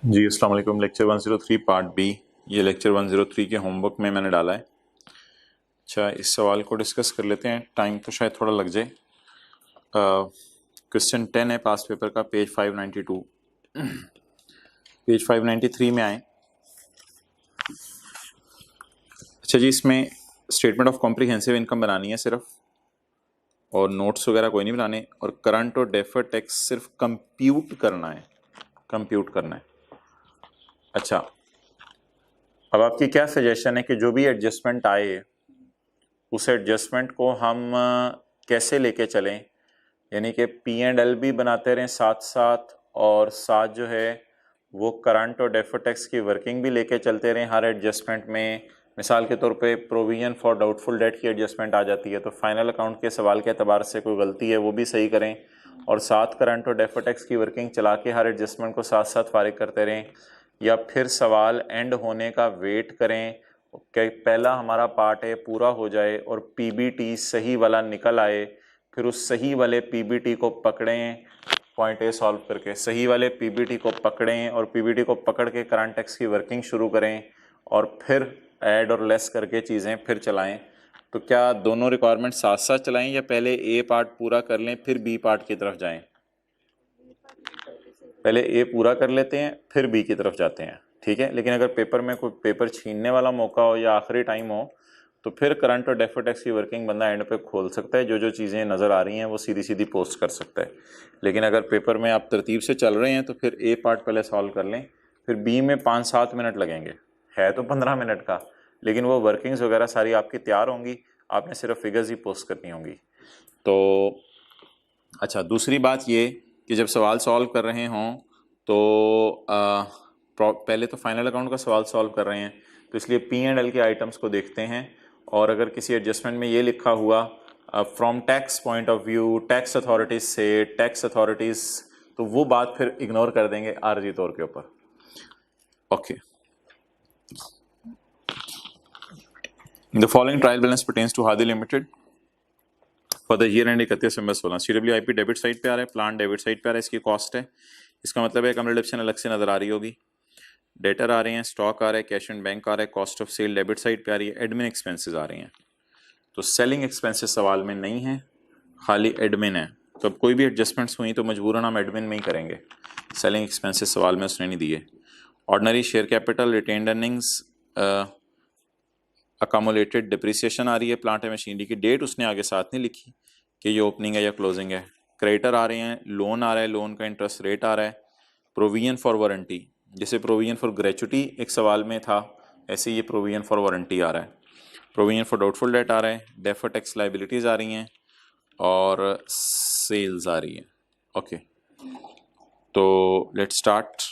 जी अस्सलाम वालेकुम। Lecture 103 part B, ये लेक्चर 103 के होमवर्क में मैंने डाला है। अच्छा, इस सवाल को डिस्कस कर लेते हैं, टाइम तो शायद थोड़ा लग जाए। क्वेश्चन 10 है पास पेपर का, पेज 592। पेज 593 में आए। अच्छा जी, इसमें स्टेटमेंट ऑफ कॉम्प्रिहेंसिव इनकम बनानी है सिर्फ, और नोट्स वगैरह कोई नहीं बनाने, और करंट और डेफर्ड टैक्स सिर्फ कंप्यूट करना है, कंप्यूट करना है। अच्छा, अब आपकी क्या सजेशन है कि जो भी एडजस्टमेंट आए उस एडजस्टमेंट को हम कैसे लेके चलें, यानी कि P&L भी बनाते रहें साथ साथ, और साथ जो है वो करंट और डेफर्ड टैक्स की वर्किंग भी लेके चलते रहें हर एडजस्टमेंट में। मिसाल के तौर पे प्रोविजन फॉर डाउटफुल डेट की एडजस्टमेंट आ जाती है, तो फाइनल अकाउंट के सवाल के अतबार से कोई गलती है वो भी सही करें, और साथ करंट और डेफर्ड टैक्स की वर्किंग चला के हर एडजस्टमेंट को साथ साथ फारिग करते रहें, या फिर सवाल एंड होने का वेट करें कि पहला हमारा पार्ट है पूरा हो जाए और PBT सही वाला निकल आए, फिर उस सही वाले PBT को पकड़ें, पॉइंट ए सॉल्व करके सही वाले PBT को पकड़ें, और PBT को पकड़ के करंट टैक्स की वर्किंग शुरू करें, और फिर ऐड और लेस करके चीज़ें फिर चलाएं। तो क्या दोनों रिक्वायरमेंट साथ साथ चलाएं, या पहले ए पार्ट पूरा कर लें फिर बी पार्ट की तरफ जाएं? पहले ए पूरा कर लेते हैं फिर बी की तरफ जाते हैं, ठीक है। लेकिन अगर पेपर में कोई पेपर छीनने वाला मौका हो या आखिरी टाइम हो, तो फिर करंट और डेफर्ड टैक्स की वर्किंग बंदा एंड पे खोल सकता है, जो जो चीज़ें नज़र आ रही हैं वो सीधी सीधी पोस्ट कर सकता है। लेकिन अगर पेपर में आप तरतीब से चल रहे हैं तो फिर ए पार्ट पहले सॉल्व कर लें, फिर बी में 5-7 मिनट लगेंगे, है तो 15 मिनट का, लेकिन वो वर्किंग्स वगैरह सारी आपकी तैयार होंगी, आपने सिर्फ फिगर्स ही पोस्ट करनी होंगी। तो अच्छा, दूसरी बात ये कि जब सवाल सॉल्व कर रहे हों तो पहले तो फाइनल अकाउंट का सवाल सॉल्व कर रहे हैं, तो इसलिए P&L के आइटम्स को देखते हैं, और अगर किसी एडजस्टमेंट में ये लिखा हुआ from tax point of view tax authorities से टैक्स अथॉरिटीज, तो वो बात फिर इग्नोर कर देंगे आर्जी तौर के ऊपर। Okay, the following trial balance pertains to Hadi limited for the year end 31 December 2016। CWIP debit side पे आ रहा है, प्लान डेबिट साइड पे आ रहा है, इसकी कॉस्ट है, इसका मतलब है कम रिडक्शन अलग से नजर आ रही होगी। डेटर आ रहे हैं, स्टॉक आ रहा है, कैश एंड बैंक आ रहा है, cost of sale debit side पे आ रही है, एडमिन एक्सपेंसेस आ रही हैं। तो सेलिंग एक्सपेंसेस सवाल में नहीं है, खाली एडमिन है। तो अब कोई भी एडजस्टमेंट्स हुई तो मजबूरन हम एडमिन में ही करेंगे, सेलिंग एक्सपेंसेस सवाल में उसने नहीं दिए। Ordinary share capital, retained earnings, accumulated depreciation आ रही है, प्लांट एंड मशीनरी की डेट उसने आगे साथ नहीं लिखी कि ये ओपनिंग है या क्लोजिंग है। क्रेडिटर आ रहे हैं, लोन आ रहा है, लोन का इंटरेस्ट रेट आ रहा है, प्रोविजन फॉर वारंटी, जैसे प्रोविजन फॉर ग्रेचुटी एक सवाल में था, ऐसे ये प्रोविजन फॉर वारंटी आ रहा है, प्रोविजन फॉर डाउटफुल डेट आ रहा है, डेफर्ड टैक्स लाइबिलिटीज आ रही हैं, और सेल्स आ रही है। ओके, तो let's start.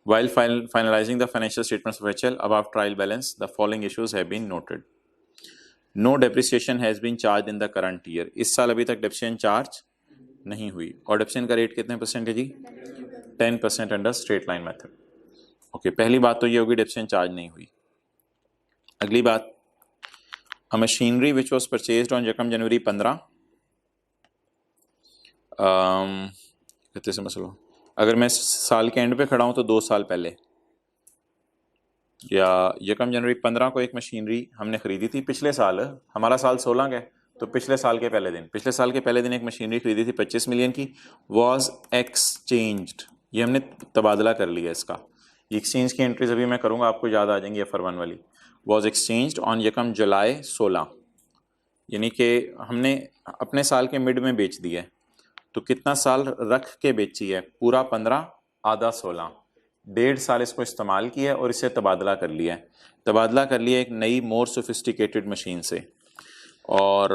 While finalizing the financial statements of HL above trial balance, the following issues have been noted. No depreciation has been charged in the current year. इस साल अभी तक डेप्रिसिएशन चार्ज नहीं हुई, और डेप्रिसिएशन का rate कितने percent है जी? 10% under straight line method. Okay, पहली बात तो ये होगी डेप्रिसिएशन चार्ज नहीं हुई। अगली बात, अ machinery which was purchased on यकम जनवरी 15, कितने से मसला, अगर मैं साल के एंड पे खड़ा हूँ तो 2 साल पहले, या यकम जनवरी 15 को एक मशीनरी हमने खरीदी थी, पिछले साल, हमारा साल 16 का है, तो पिछले साल के पहले दिन, पिछले साल के पहले दिन एक मशीनरी खरीदी थी 25 मिलियन की, वॉज एक्सचेंज्ड, ये हमने तबादला कर लिया इसका। एक्सचेंज की एंट्रीज अभी मैं करूँगा, आपको याद आ जाएंगी FR1 वाली। वॉज एक्सचेंज्ड ऑन यकम जुलाई 16, यानी कि हमने अपने साल के मिड में बेच दिया है, तो कितना साल रख के बेची है? पूरा 15, आधा 16, 1.5 साल इसको इस्तेमाल किया और इसे तबादला कर लिया है। तबादला कर लिया एक नई मोर सोफिस्टिकेटेड मशीन से, और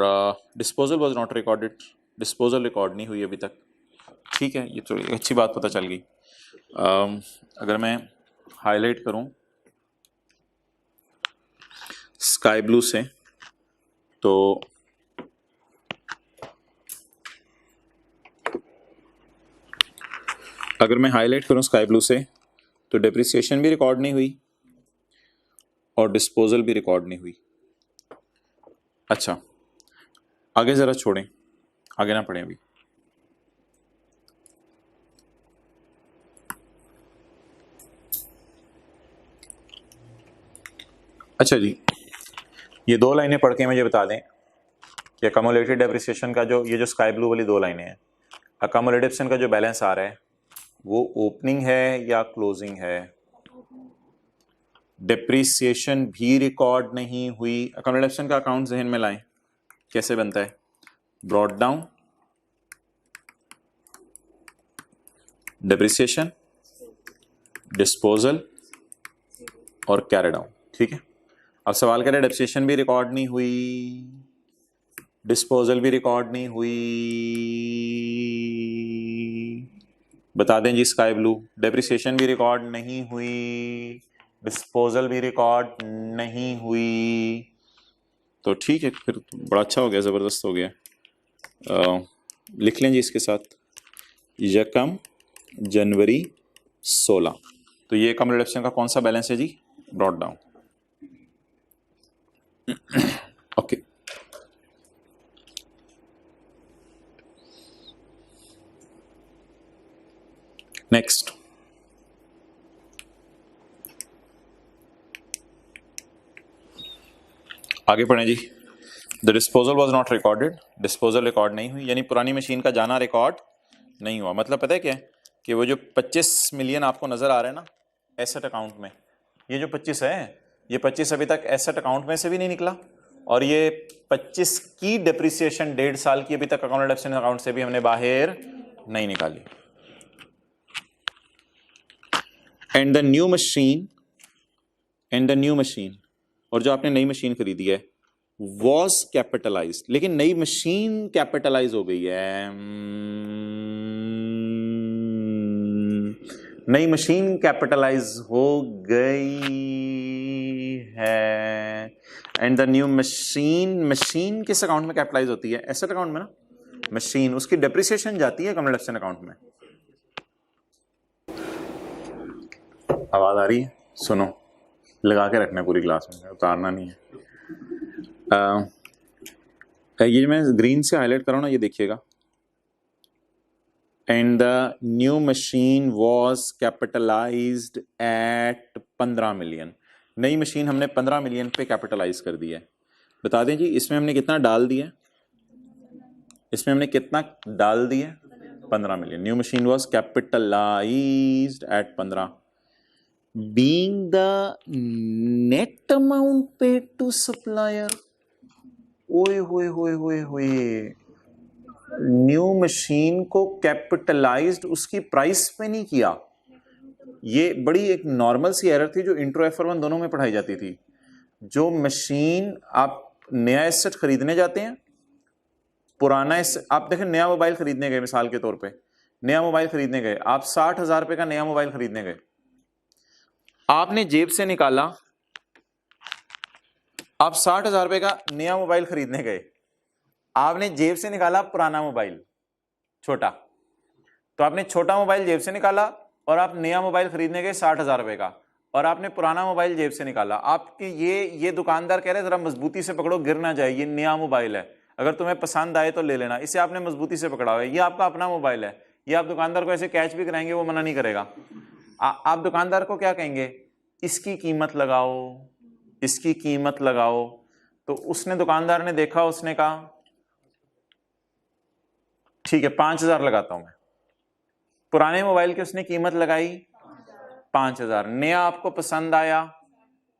disposal was not recorded, disposal record नहीं हुई अभी तक। ठीक है, ये तो अच्छी बात पता चल गई। अगर मैं हाईलाइट करूं स्काई ब्लू से, तो अगर मैं हाईलाइट करूं स्काई ब्लू से, तो डेप्रिसिएशन भी रिकॉर्ड नहीं हुई और डिस्पोजल भी रिकॉर्ड नहीं हुई। अच्छा, आगे ज़रा छोड़ें, आगे ना पढ़ें अभी। अच्छा जी, ये दो लाइनें पढ़ के मुझे बता दें कि अकोमोलेटेड डेप्रिसिएशन का जो ये जो स्काई ब्लू वाली दो लाइनें हैं, अकोमोलेटेशन का जो बैलेंस आ रहा है वो ओपनिंग है या क्लोजिंग है? डेप्रिसिएशन भी रिकॉर्ड नहीं हुई। अकोमोलेशन का अकाउंट जहन में लाएं, कैसे बनता है? ब्रॉट डाउन, डेप्रिसिएशन, डिस्पोजल और कैरी डाउन। ठीक है, अब सवाल करें डेप्रिसिएशन भी रिकॉर्ड नहीं हुई, डिस्पोजल भी रिकॉर्ड नहीं हुई, बता दें जी स्काई ब्लू। डेप्रिसिएशन भी रिकॉर्ड नहीं हुई, डिस्पोजल भी रिकॉर्ड नहीं हुई, तो ठीक है, फिर बड़ा अच्छा हो गया, ज़बरदस्त हो गया। लिख लें जी इसके साथ, यकम जनवरी 16। तो ये कम रिडक्शन का कौन सा बैलेंस है जी? Brought down. ओके, नेक्स्ट आगे पढ़ें जी। The disposal was not recorded, disposal record नहीं हुई, यानी पुरानी मशीन का जाना रिकॉर्ड नहीं हुआ। मतलब पता है क्या है कि वो जो 25 मिलियन आपको नजर आ रहे हैं ना एसेट अकाउंट में, ये जो 25 है, ये 25 अभी तक एसेट अकाउंट में से भी नहीं निकला, और ये 25 की डेप्रिसिएशन 1.5 साल की अभी तक अकाउंट रिडक्शन अकाउंट से भी हमने बाहर नहीं निकाली। एंड द न्यू मशीन, और जो आपने नई मशीन खरीदी है वॉज कैपिटलाइज, लेकिन नई मशीन कैपिटलाइज हो गई है, नई मशीन कैपिटलाइज हो गई है। एंड द न्यू मशीन किस अकाउंट में कैपिटलाइज होती है? एसेट अकाउंट में ना। मशीन, उसकी डेप्रिसिएशन जाती है कंजप्शन अकाउंट में। आवाज आ रही है? सुनो, लगा के रखना है पूरी क्लास में, उतारना नहीं है। ये मैं ग्रीन से हाईलाइट कर रहा हूं ना, ये देखिएगा। And the new machine was capitalised at 15 million. नई मशीन हमने 15 मिलियन पे कैपिटलाइज कर दी है। बता दें जी इसमें हमने कितना डाल दिया? इसमें हमने कितना डाल दिया? 15 million. New machine was capitalised at 15, being the net amount paid to supplier। ओए होए होए होए होए, न्यू मशीन को कैपिटलाइज्ड उसकी प्राइस पे नहीं किया। ये बड़ी एक नॉर्मल सी एरर थी जो इंट्रो F1 दोनों में पढ़ाई जाती थी। जो मशीन आप नया एसेट खरीदने जाते हैं, पुराना आप देखें, नया मोबाइल खरीदने गए, मिसाल के तौर पे नया मोबाइल खरीदने गए, आप 60,000 रुपए का नया मोबाइल खरीदने गए, आपने जेब से निकाला, आप 60,000 रुपए का नया मोबाइल खरीदने गए, आपने जेब से निकाला पुराना मोबाइल छोटा, तो आपने छोटा मोबाइल जेब से निकाला और आप नया मोबाइल खरीदने गए 60,000 रुपए का, और आपने पुराना मोबाइल जेब से निकाला। आपके ये दुकानदार कह रहे जरा मजबूती से पकड़ो, गिर ना जाए, ये नया मोबाइल है, अगर तुम्हें पसंद आए तो ले लेना। इसे आपने मजबूती से पकड़ा हुआ है, ये आपका अपना मोबाइल है, ये आप दुकानदार को ऐसे कैच भी कराएंगे वो मना नहीं करेगा। आप दुकानदार को क्या कहेंगे? इसकी कीमत लगाओ, इसकी कीमत लगाओ। तो उसने, दुकानदार ने देखा, उसने कहा ठीक है 5,000 लगाता हूं मैं। पुराने मोबाइल की उसने कीमत लगाई 5,000, नया आपको पसंद आया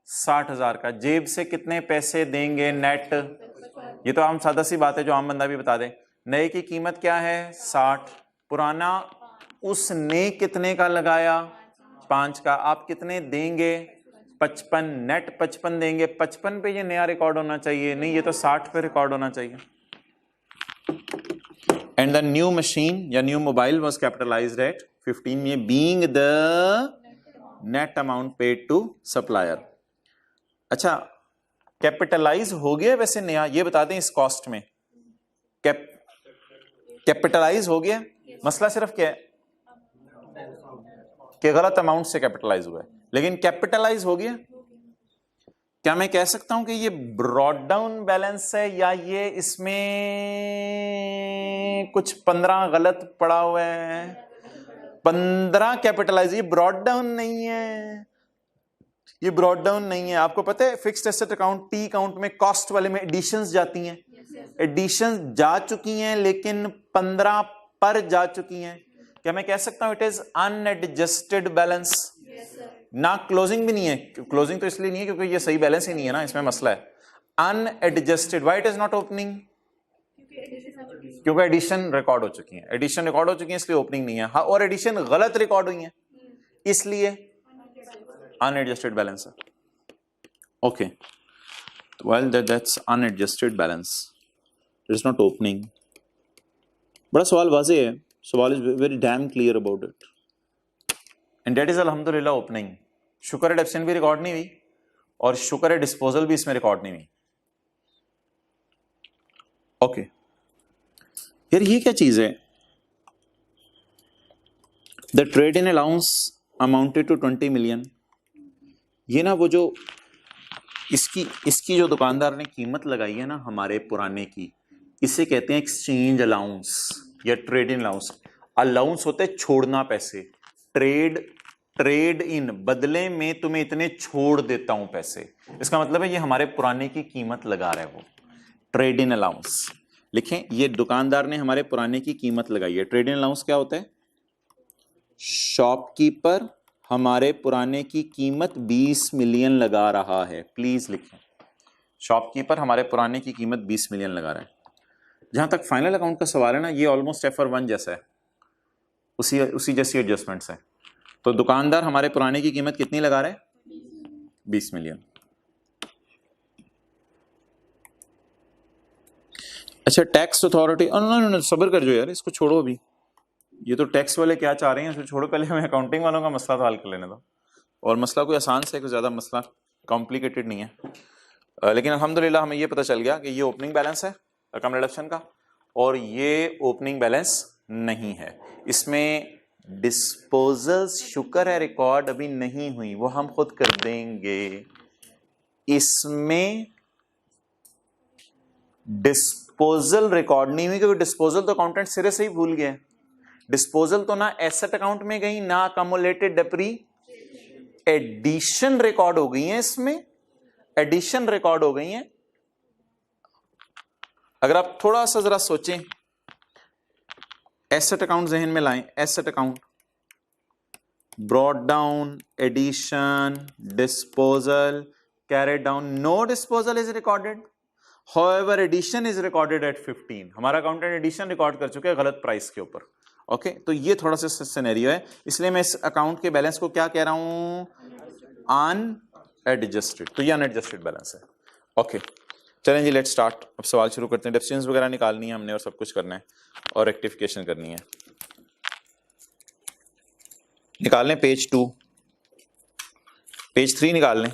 60,000 का, जेब से कितने पैसे देंगे नेट? ये तो आम सादा सी बात है जो आम बंदा भी बता दे। नए की कीमत क्या है? 60, पुराना उसने कितने का लगाया? 5 का, आप कितने देंगे? 55, नेट 55 देंगे। 55 पे ये नया रिकॉर्ड होना चाहिए, नहीं ये तो 60 पे रिकॉर्ड होना चाहिए। एंड द न्यू मशीन या new mobile was capitalised at 15 में, being the net amount paid to supplier. अच्छा, कैपिटलाइज हो गया वैसे नया, ये बता दें इस कॉस्ट में कैपिटलाइज हो गया, मसला सिर्फ क्या है कि गलत अमाउंट से कैपिटलाइज हुआ है, लेकिन कैपिटलाइज हो गया। क्या मैं कह सकता हूं कि ये ब्रॉट डाउन बैलेंस है, या ये इसमें कुछ 15 गलत पड़ा हुआ है? 15 कैपिटलाइज, ये ब्रॉट डाउन नहीं है। ये ब्रॉट डाउन नहीं है। आपको पता है fixed asset account T account में कॉस्ट वाले में एडिशंस जाती हैं, एडिशंस जा चुकी हैं लेकिन 15 पर जा चुकी हैं। क्या मैं कह सकता हूं इट इज अनएडजस्टेड बैलेंस? ना क्लोजिंग भी नहीं है, क्लोजिंग तो इसलिए नहीं है क्योंकि ये सही बैलेंस ही नहीं है ना, इसमें मसला है। Unadjusted, why it is not opening? क्योंकि एडिशन रिकॉर्ड हो चुकी है, एडिशन रिकॉर्ड हो चुकी है इसलिए ओपनिंग नहीं है। हाँ, और एडिशन गलत रिकॉर्ड हुई है इसलिए अनएडजस्टेड बैलेंस है। Okay, well that's unadjusted balance, it is not opening. बड़ा सवाल वाज़ेह है, सवाल is very dam clear about it and that is अल्हम्दुलिल्लाह ओपनिंग। शुक्र है डेप्शन भी रिकॉर्ड नहीं हुई और शुक्र है डिस्पोजल भी इसमें रिकॉर्ड नहीं हुई। ओके यार, ये क्या चीज है? The trade in allowance amounted to 20 million. ये ना वो जो इसकी जो दुकानदार ने कीमत लगाई है ना हमारे पुराने की, इसे कहते हैं एक्सचेंज अलाउंस या ट्रेड इन अलाउंस। अलाउंस होते है छोड़ना पैसे, ट्रेड इन, बदले में तुम्हें इतने छोड़ देता हूं पैसे। इसका मतलब है ये हमारे पुराने की कीमत लगा रहा है वो, ट्रेड इन अलाउंस। लिखें, ये दुकानदार ने हमारे पुराने की कीमत लगाई है। ट्रेड इन अलाउंस क्या होता है? शॉपकीपर हमारे पुराने की कीमत 20 मिलियन लगा रहा है। प्लीज लिखें, शॉपकीपर हमारे पुराने की कीमत 20 मिलियन लगा रहा है। जहां तक फाइनल अकाउंट का सवाल है ना, ये ऑलमोस्ट FR1 जैसा है, उसी जैसी एडजस्टमेंट्स है। तो दुकानदार हमारे पुराने की कीमत कितनी लगा रहा है? 20 मिलियन। अच्छा, टैक्स अथॉरिटी, सब्र कर जो यार, इसको छोड़ो अभी। ये तो टैक्स वाले क्या चाह रहे हैं इसको छोड़ो, पहले हमें अकाउंटिंग वालों का मसला तो हल कर लेने दो। और मसला कोई आसान से, कोई ज़्यादा मसला कॉम्प्लिकेटेड नहीं है। लेकिन अल्हम्दुलिल्लाह हमें ये पता चल गया कि ये ओपनिंग बैलेंस है रकम रिडक्शन का, और ये ओपनिंग बैलेंस नहीं है। इसमें डिस्पोजल्स शुक्र है रिकॉर्ड अभी नहीं हुई, वो हम खुद कर देंगे। इसमें डिस्पोजल रिकॉर्ड नहीं हुई क्योंकि डिस्पोजल तो अकाउंटेंट सिरे से ही भूल गया। डिस्पोजल तो ना एसेट अकाउंट में गई ना अकमुलेटेड डेप्री, एडिशन रिकॉर्ड हो गई है। इसमें एडिशन रिकॉर्ड हो गई है। अगर आप थोड़ा सा जरा सोचें, एसेट अकाउंट जहन में लाएं, asset account, brought down, addition, disposal, carried down, no disposal is recorded, however addition is recorded at 15। हमारा अकाउंटेंट एडिशन रिकॉर्ड कर चुके हैं गलत प्राइस के ऊपर। ओके, तो ये थोड़ा सा सिनेरियो है, इसलिए मैं इस अकाउंट के बैलेंस को क्या कह रहा हूं? अनएडजस्टेड। तो ये अनएडजस्टेड बैलेंस है। ओके, चलें जी, लेट्स स्टार्ट। अब सवाल शुरू करते हैं। डेफिशिएंस वगैरह निकालनी है हमने और सब कुछ करना है और रेक्टिफिकेशन करनी है। निकाल लें पेज 2, पेज 3 निकाल लें।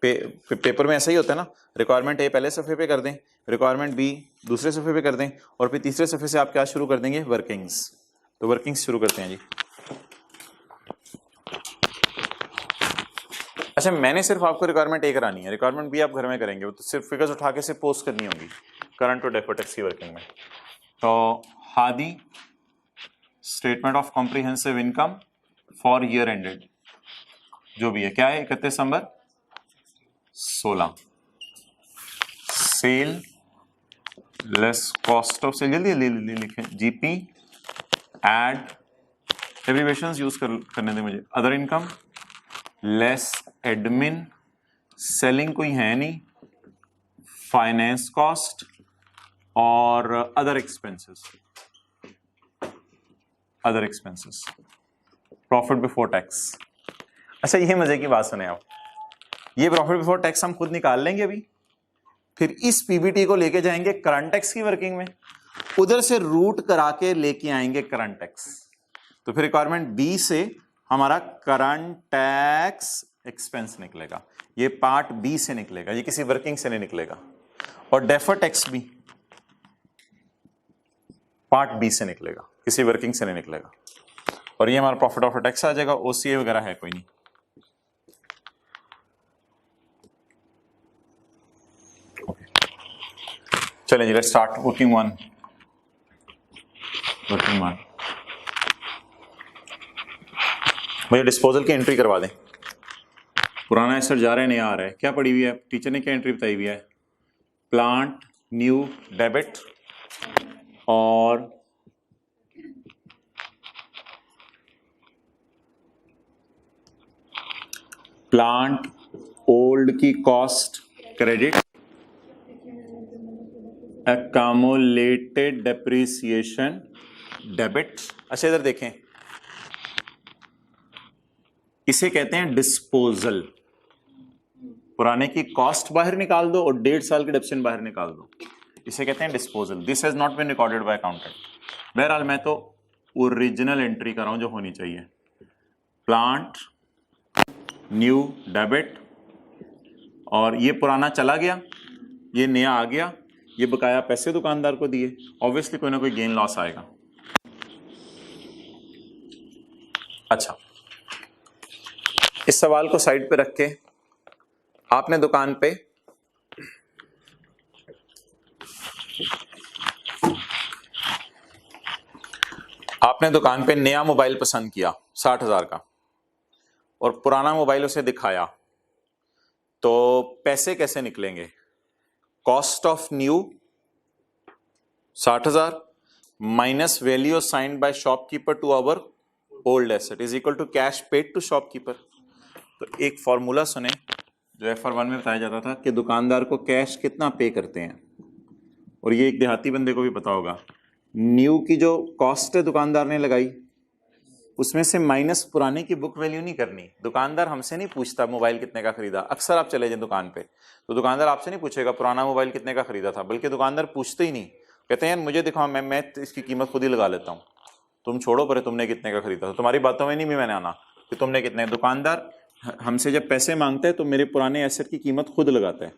पेपर में ऐसा ही होता है ना, रिक्वायरमेंट ए पहले सफ़े पे कर दें, रिक्वायरमेंट बी दूसरे सफ़े पे कर दें, और फिर तीसरे सफ़े से आप क्या शुरू कर देंगे? वर्किंग्स। तो वर्किंग्स शुरू करते हैं जी। अच्छा, मैंने सिर्फ आपको रिक्वायरमेंट ए करानी है, रिक्वायरमेंट बी आप घर में करेंगे, वो तो सिर्फ फिगर्स उठा के से पोस्ट करनी होंगी करंट और डेफर्ड टैक्स की वर्किंग में। तो Hadi statement of comprehensive income for year ended, जो भी है, क्या है? 31 December 16। Sale less cost of sale, जल्दी लिखें, जीपी एड, एब्रिविएशंस यूज करने दें मुझे। Other income less admin, selling कोई है नहीं, फाइनेंस कॉस्ट और other expenses, other expenses, profit before tax. अच्छा, ये मजे की बात सुने आप, ये प्रॉफिट बिफोर टैक्स हम खुद निकाल लेंगे अभी, फिर इस पीबीटी को लेके जाएंगे करंट टैक्स की वर्किंग में, उधर से रूट करा के लेके आएंगे करंट टैक्स। तो फिर रिक्वायरमेंट बी से हमारा करंट टैक्स एक्सपेंस निकलेगा, ये पार्ट बी से निकलेगा, ये किसी वर्किंग से नहीं निकलेगा। और डेफर्ड टैक्स भी पार्ट बी से निकलेगा, किसी वर्किंग से नहीं निकलेगा। और ये हमारा प्रॉफिट आफ्टर टैक्स आ जाएगा। ओसीए वगैरह है कोई नहीं। चलें जी, let's start working one. Working one, मुझे डिस्पोजल की एंट्री करवा दें। पुराना एसेट जा रहा है, नया आ रहा है, क्या पड़ी हुई है, टीचर ने क्या एंट्री बताई हुई है, प्लांट न्यू डेबिट और प्लांट ओल्ड की cost credit, accumulated depreciation debit. अच्छा इधर देखें, इसे कहते हैं डिस्पोजल। पुराने की कॉस्ट बाहर निकाल दो और 1.5 साल की डेप्सिन बाहर निकाल दो, इसे कहते हैं disposal. This has not been recorded by accountant. बहरहाल मैं तो ओरिजिनल एंट्री कर रहा हूं जो होनी चाहिए, प्लांट न्यू डेबिट, और ये पुराना चला गया, ये नया आ गया, ये बकाया पैसे दुकानदार को दिए, ऑब्वियसली कोई ना कोई गेन लॉस आएगा। अच्छा, इस सवाल को साइड पे रख के आपने दुकान पे नया मोबाइल पसंद किया 60,000 का और पुराना मोबाइल उसे दिखाया, तो पैसे कैसे निकलेंगे? Cost of new 60,000 minus value assigned by shopkeeper to our old asset is equal to cash paid to shopkeeper. तो एक फॉर्मूला सुने जो FR1 में बताया जाता था कि दुकानदार को कैश कितना पे करते हैं, और ये एक देहाती बंदे को भी पता होगा। न्यू की जो कॉस्ट है दुकानदार ने लगाई, उसमें से माइनस पुराने की बुक वैल्यू नहीं करनी। दुकानदार हमसे नहीं पूछता मोबाइल कितने का खरीदा। अक्सर आप चले जाए दुकान पे तो दुकानदार आपसे नहीं पूछेगा पुराना मोबाइल कितने का खरीदा था, बल्कि दुकानदार पूछते ही नहीं, कहते हैं यार मुझे दिखाओ, मैं इसकी कीमत खुद ही लगा लेता हूँ, तुम छोड़ो पर तुमने कितने का खरीदा था, तुम्हारी बातों में नहीं भी मैंने आना कि तुमने कितने। दुकानदार हमसे जब पैसे मांगता है तो मेरे पुराने एसेट की कीमत खुद लगाता है,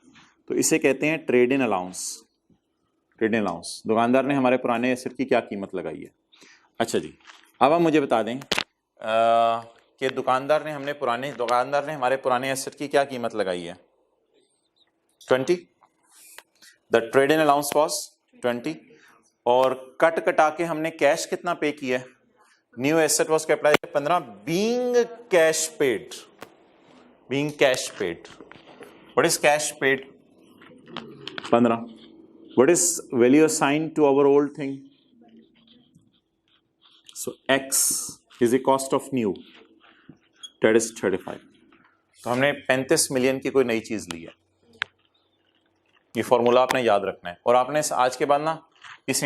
तो इसे कहते हैं trade in allowance. Trade in allowance, दुकानदार ने हमारे पुराने एसेट की क्या कीमत लगाई है। अच्छा जी, अब आप मुझे बता दें कि दुकानदार ने हमारे पुराने एसेट की क्या कीमत लगाई है, 20। The trade in allowance was 20, और कट कटा के हमने कैश कितना पे किया है, new asset was capitalised 15, being cash paid. What is cash paid? 15। What is value assigned to our old thing? So X is the cost of new, that is 35। तो हमने 35 million की कोई नई चीज ली है। ये फॉर्मूला आपने याद रखना है, और आपने आज के बाद ना इस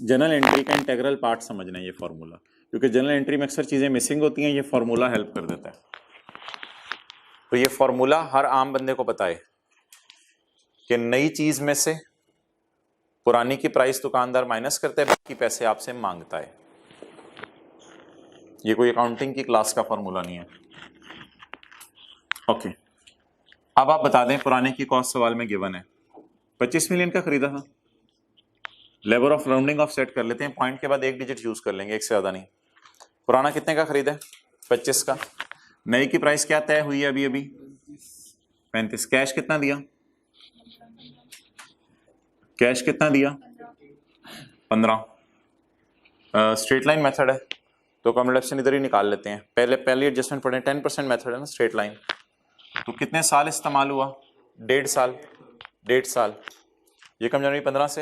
जनरल एंट्री का इंटेग्रल पार्ट समझना है ये फॉर्मूला, क्योंकि जनरल एंट्री में अक्सर चीजें मिसिंग होती हैं, ये फॉर्मूला हेल्प कर देता है। तो ये फॉर्मूला हर आम बंदे को पता है कि नई चीज में से पुरानी की प्राइस दुकानदार माइनस करता है, बाकी पैसे आपसे मांगता है। ये कोई अकाउंटिंग की क्लास का फॉर्मूला नहीं है। ओके, अब आप बता दें पुराने की कॉस्ट सवाल में गिवन है, 25 मिलियन का खरीदा था। Labour of rounding off set कर लेते हैं, पॉइंट के बाद एक डिजिट यूज कर लेंगे, एक से ज्यादा नहीं। पुराना कितने का खरीदा है? 25 का। नई की प्राइस क्या तय हुई है अभी 35। कैश कितना दिया? 15। स्ट्रेट लाइन मेथड है तो कॉम्बिनेशन इधर ही निकाल लेते हैं। पहले एडजस्टमेंट पढ़े, 10% मेथड है ना स्ट्रेट लाइन। तो कितने साल इस्तेमाल हुआ? 1.5 साल। 1.5 साल। ये कम जनवरी 15 से,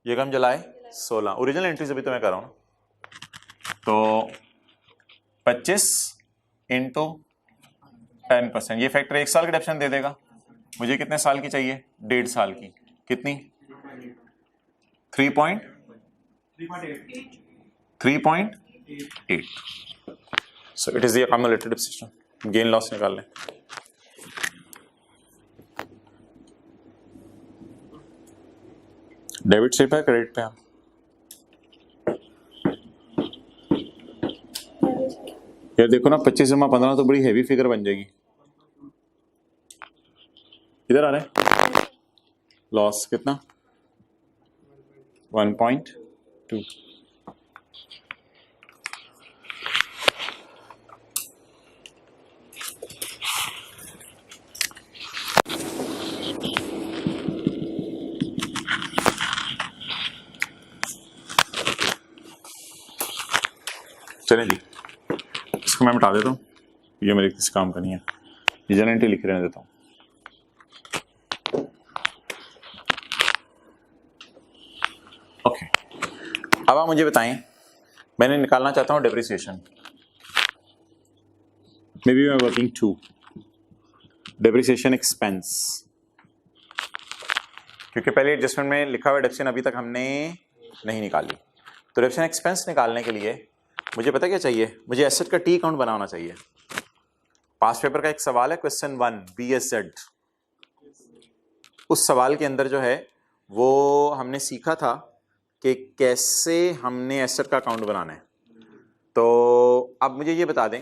ये कम जुलाई 16। ओरिजिनल एंट्रीज अभी तो मैं कर रहा हूँ। तो 25 इंटू 10%, ये फैक्टर 1 साल की डेप्शन दे देगा। मुझे कितने साल की चाहिए? 1.5 साल की। कितनी? 3.8। So it is the accumulated depreciation. Gain loss निकाल लें। डेबिट साइड पे क्रेडिट पे? यार देखो ना, 25 जमा 15 तो बड़ी हैवी फिगर बन जाएगी। इधर आ रहा है लॉस कितना? 1.2। चलें जी, इसको मैं मिटा देता हूँ, ये मेरे किसी काम का नहीं है। ये जनरल एंट्री लिख रहने देता हूँ। ओके, अब आप मुझे बताएं, मैंने निकालना चाहता हूँ डेप्रिसिएशन, मे बी मैं वर्किंग 2 डेप्रिसिएशन एक्सपेंस, क्योंकि पहले एडजस्टमेंट में लिखा हुआ डेप्रिसिएशन अभी तक हमने नहीं निकाली। तो डेप्रिसिएशन एक्सपेंस निकालने के लिए मुझे पता क्या चाहिए, मुझे एसेट का टी अकाउंट बनाना चाहिए। पास्ट पेपर का एक सवाल है क्वेश्चन 1 BSZ, उस सवाल के अंदर जो है वो हमने सीखा था कि कैसे हमने एसेट का अकाउंट बनाना है। तो अब मुझे ये बता दें,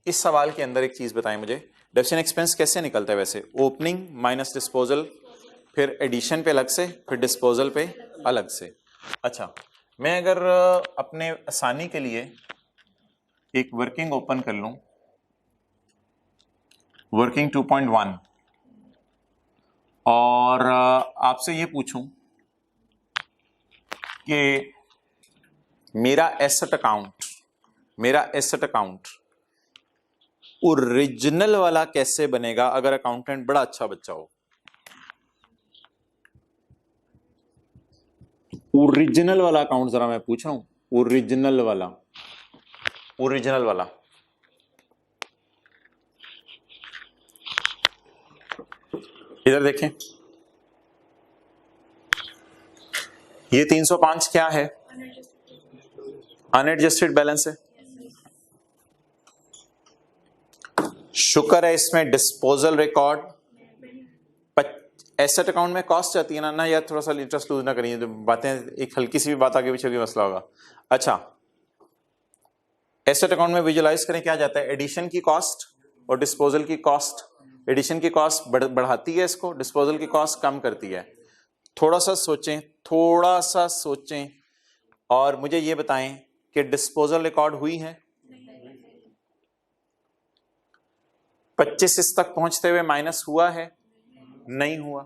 इस सवाल के अंदर एक चीज़ बताएं मुझे, डेप्रिसिएशन एक्सपेंस कैसे निकलता है वैसे? ओपनिंग माइनस डिस्पोजल, फिर एडिशन पे अलग से, फिर डिस्पोजल पे अलग से। अच्छा, मैं अगर अपने आसानी के लिए एक वर्किंग ओपन कर लूं, वर्किंग 2.1, और आपसे ये पूछूं कि मेरा एसेट अकाउंट ओरिजिनल वाला कैसे बनेगा अगर अकाउंटेंट बड़ा अच्छा बच्चा हो? ओरिजिनल वाला अकाउंट जरा मैं पूछ रहा हूं, ओरिजिनल वाला इधर देखें, ये 305 क्या है? अनएडजस्टेड बैलेंस है। शुक्र है इसमें डिस्पोजल रिकॉर्ड, एसेट अकाउंट में कॉस्ट आती है ना यार, थोड़ा सा इंटरेस्ट लूज ना करिए, तो बातें एक हल्की सी भी बात आगे पीछे की मसला होगा। अच्छा, एसेट अकाउंट में विजुलाइज करें क्या जाता है, एडिशन की कॉस्ट और डिस्पोजल की कॉस्ट। एडिशन की कॉस्ट बढ़ाती है इसको, डिस्पोजल की कॉस्ट कम करती है। थोड़ा सा सोचें और मुझे ये बताएं कि डिस्पोजल रिकॉर्ड हुई है? 25 इस तक पहुंचते हुए माइनस हुआ है? नहीं हुआ।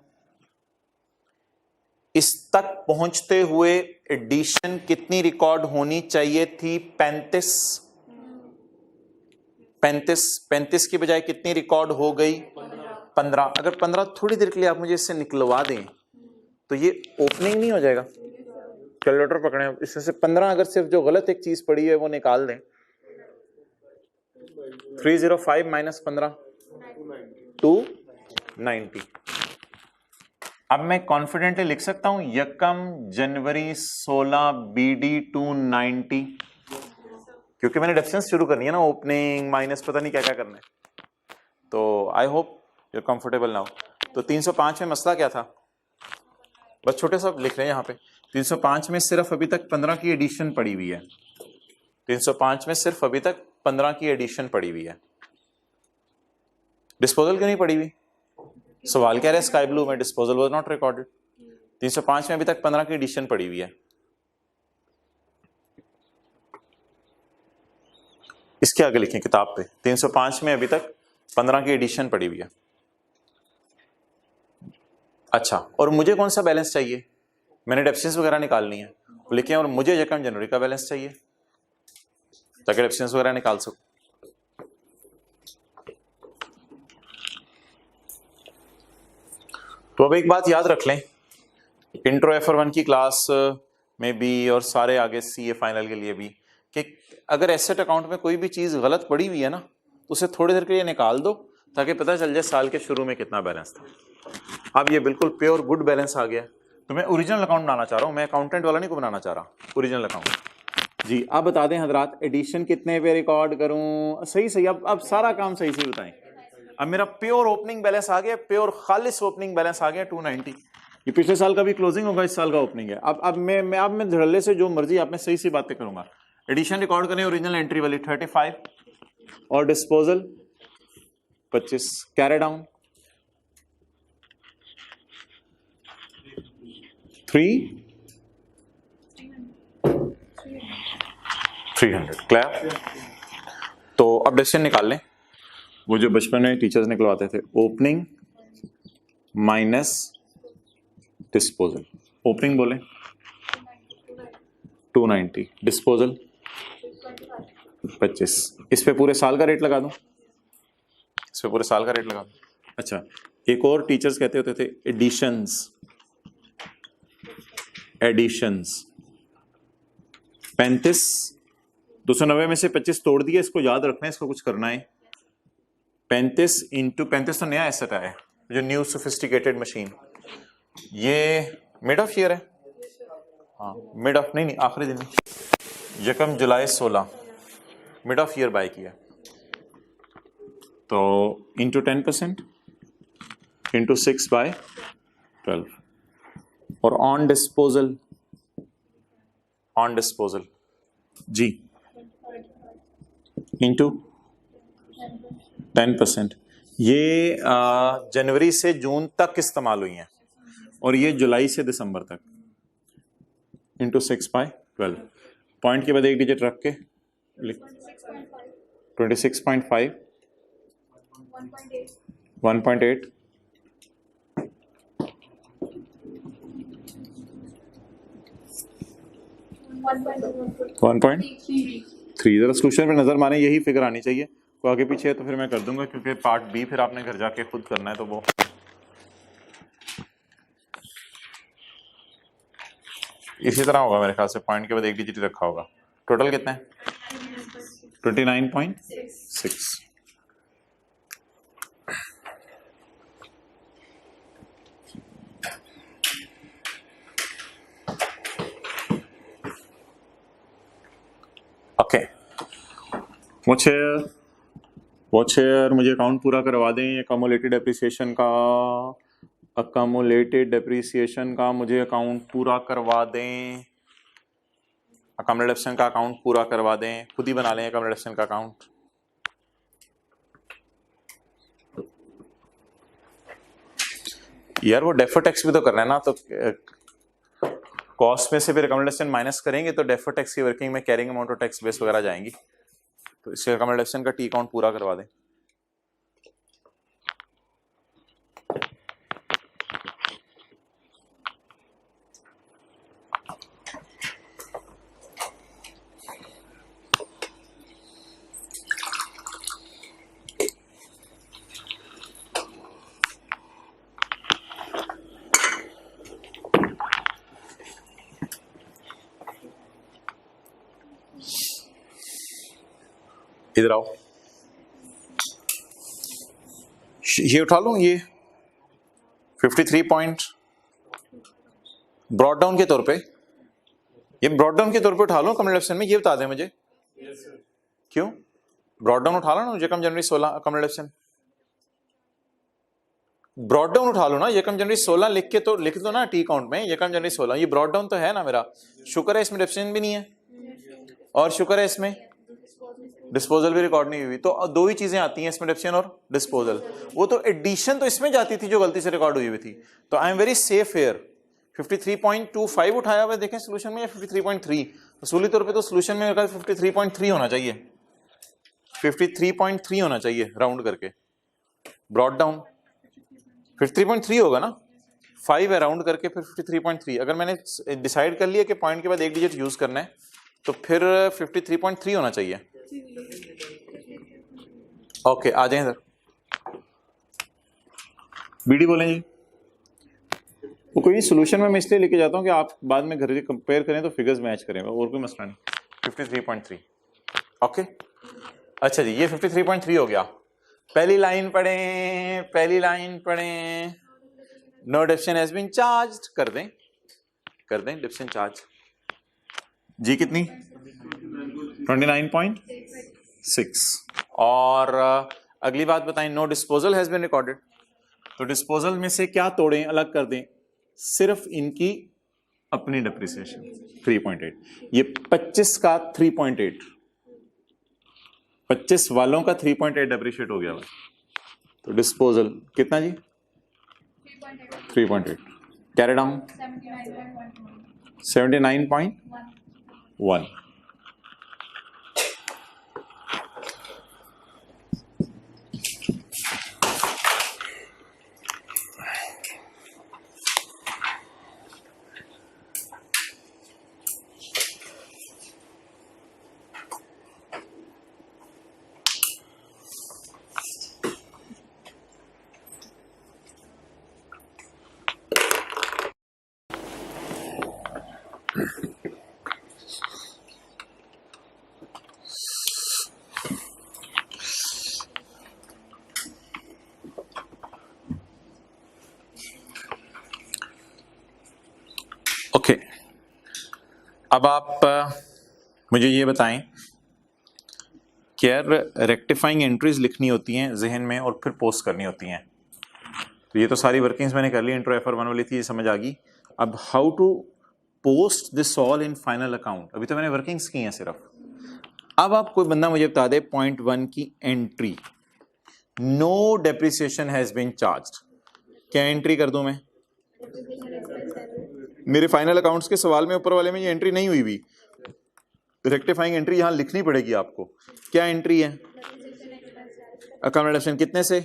इस तक पहुंचते हुए एडिशन कितनी रिकॉर्ड होनी चाहिए थी? 35 की बजाय कितनी रिकॉर्ड हो गई? 15। अगर 15 थोड़ी देर के लिए आप मुझे इससे निकलवा दें तो ये ओपनिंग नहीं हो जाएगा? कैलकुलेटर पकड़े, इसमें से 15 अगर सिर्फ जो गलत एक चीज पड़ी है वो निकाल दें, 305 माइनस 15 290। अब मैं कॉन्फिडेंटली लिख सकता हूं 1 जनवरी 16 BD 290, क्योंकि मैंने डेप्रिसिएशन शुरू करनी है ना, ओपनिंग माइनस पता नहीं क्या क्या करना है। तो I hope you comfortable now. तो 305 में मसला क्या था, बस छोटे सा लिख रहे हैं यहाँ पे। 305 में सिर्फ अभी तक 15 की एडिशन पड़ी हुई है। 305 में सिर्फ अभी तक 15 की एडिशन पड़ी हुई है। डिस्पोजल क्यों नहीं पड़ी हुई? सवाल कह रहे हैं स्काई ब्लू में डिस्पोजल वाज नॉट रिकॉर्डेड। 305 में अभी तक 15 की एडिशन पड़ी हुई है। इसके आगे लिखें किताब पे, 305 में अभी तक 15 की एडिशन पड़ी हुई है। अच्छा, और मुझे कौन सा बैलेंस चाहिए? मैंने डेप्रिसिएशन वगैरह निकालनी है, लिखें और मुझे 1 जनवरी का बैलेंस चाहिए ताकि डेप्रिसिएशन वगैरह निकाल सकूं। तो अब एक बात याद रख लें, इंट्रो FR1 की क्लास में भी और सारे आगे CA फाइनल के लिए भी, कि अगर एसेट अकाउंट में कोई भी चीज गलत पड़ी हुई है ना तो उसे थोड़ी देर के लिए निकाल दो ताकि पता चल जाए साल के शुरू में कितना बैलेंस था। अब ये बिल्कुल प्योर गुड बैलेंस आ गया। तो मैं ओरिजिनल अकाउंट बनाना चाह रहा हूं, मैं अकाउंटेंट वाला नहीं को बनाना चाह रहा, ओरिजिनल अकाउंट। जी आप बता दें हजरात, एडिशन कितने पे रिकॉर्ड करूं? सही अब सारा काम सही से बताएं। अब मेरा प्योर ओपनिंग बैलेंस आ गया, प्योर खालिस ओपनिंग बैलेंस आ गया 290। ये पिछले साल का भी क्लोजिंग होगा, इस साल का ओपनिंग है। अब मैं धड़ल्ले से जो मर्जी आप में सही सी बातें करूंगा। एडिशन रिकॉर्ड करें ओरिजिनल एंट्री वाली 35 और डिस्पोजल 25, कैरी डाउन 300 क्लियर। तो अब डिसीजन निकाल लें, वो जो बचपन में टीचर्स निकलवाते थे, ओपनिंग माइनस डिस्पोजल। ओपनिंग बोले 290, डिस्पोजल 25। इस पे पूरे साल का रेट लगा दूं, इस पे पूरे साल का रेट लगा दो। अच्छा, एक और टीचर्स कहते होते थे एडिशंस, 35, 290 में से 25 तोड़ दिए, इसको याद रखना है, इसको कुछ करना है। 35 इंटू 35 तो नया एसेट आया जो न्यू सोफिस्टिकेटेड मशीन, ये मिड ऑफ ईयर है, हाँ मिड ऑफ नहीं आखिरी दिन, यकम जुलाई 16 मिड ऑफ ईयर बाय किया, तो इंटू 10% इंटू 6/12 और ऑन डिस्पोजल जी इंटू 10%। ये जनवरी से जून तक इस्तेमाल हुई हैं और ये जुलाई से दिसंबर तक, इंटू 6/12, पॉइंट के बाद एक डिजिट रख के 26.5, 1.8, 1.3। जरा सोल्यूशन पे नजर मारें, यही फिगर आनी चाहिए, को आगे पीछे है तो फिर मैं कर दूंगा, क्योंकि पार्ट बी फिर आपने घर जाके खुद करना है, तो वो इसी तरह होगा मेरे ख्याल से, पॉइंट के बाद एक डिजिट रखा होगा। टोटल कितना है? 29.6। ओके, मुझे अकाउंट पूरा करवा दें अकोमोलेटेड डेप्रिसिएशन का मुझे अकाउंट पूरा करवा दें, अकोमोडेशन का अकाउंट पूरा करवा दें, खुद ही बना लें अकोमोडेशन का अकाउंट। यार वो डेफर टैक्स भी तो करना है ना, तो कॉस्ट में से फिर अकोमोडेशन माइनस करेंगे तो डेफर टैक्स की वर्किंग में कैरिंग अमाउंट और टैक्स बेस वगैरह जाएंगी, तो इससे अकोमोडेशन का टी अकाउंट पूरा करवा दें। इधर आओ, ये उठा लूं, ये 53 पॉइंट ब्रॉड डाउन के तौर पे, ये ब्रॉड डाउन के तौर पे उठा लूं अकोमोडेशन में, ये बता दें मुझे। क्यों ब्रॉड डाउन उठा लो ना, यकम जनवरी 16 अकोमोडेशन, ब्रॉड डाउन उठा लो ना, यकम जनवरी 16 लिख दो ना टी अकाउंट में, यकम जनवरी 16, ये ब्रॉड डाउन तो है ना मेरा, शुक्र है इसमें डिस्पोजल भी नहीं है, और शुक्र है इसमें डिस्पोजल भी रिकॉर्ड नहीं हुई, तो दो ही चीजें आती हैं इसमें, डिस्पोजल और डिस्पोजल। वो तो एडिशन तो इसमें जाती थी जो गलती से रिकॉर्ड हुई थी, तो I am very safe here. 53.25 उठाया हुआ देखें सोल्यूशन में, या 53.3, असूली तौर पे तो सोल्यूशन में 53.3 होना चाहिए, 53.3 होना चाहिए राउंड करके, ब्रॉड डाउन 53.3 होगा ना, 5 है राउंड करके फिर 53.3। अगर मैंने डिसाइड कर लिया कि पॉइंट के बाद एक डिजिट यूज करना है तो फिर 53.3 होना चाहिए। ओके, आ जाएं सर, बीडी बोलें जी। वो कोई सोल्यूशन में मैं इसलिए लेके जाता हूँ कि आप बाद में घर कंपेयर करें तो फिगर्स मैच करें, और कोई मसला नहीं। 53.3 ओके, अच्छा जी, ये 53.3 हो गया। पहली लाइन पढ़ें, नो डिफिशन हैज बीन चार्ज्ड, कर दें डिफिशन चार्ज जी, कितनी 29.6। और अगली बात बताएं, no disposal has been recorded, तो डिस्पोजल में से क्या तोड़ें, अलग कर दें, सिर्फ इनकी अपनी डिप्रिसिएशन 3.8, ये 25 का 3.8, 25 वालों का 3.8 डिप्रिशिएट हो गया, तो डिस्पोजल कितना जी 3.8, कैरी डाउन 79.1। अब आप मुझे ये बताएं कि यार रेक्टिफाइंग एंट्रीज लिखनी होती हैं जहन में और फिर पोस्ट करनी होती हैं। तो ये तो सारी वर्किंग्स मैंने कर ली, इंट्रो FR1 वाली थी, ये समझ आ गई। अब how to post this all in final account, अभी तो मैंने वर्किंग्स की हैं सिर्फ। अब आप कोई बंदा मुझे बता दे पॉइंट 1 की entry, no depreciation has been charged, क्या एंट्री कर दूं मैं? मेरे फाइनल अकाउंट्स के सवाल में ऊपर वाले में ये एंट्री नहीं हुई हुई, रेक्टिफाइंग एंट्री यहां लिखनी पड़ेगी आपको। क्या एंट्री है? अकाउंट डिडक्शन कितने से?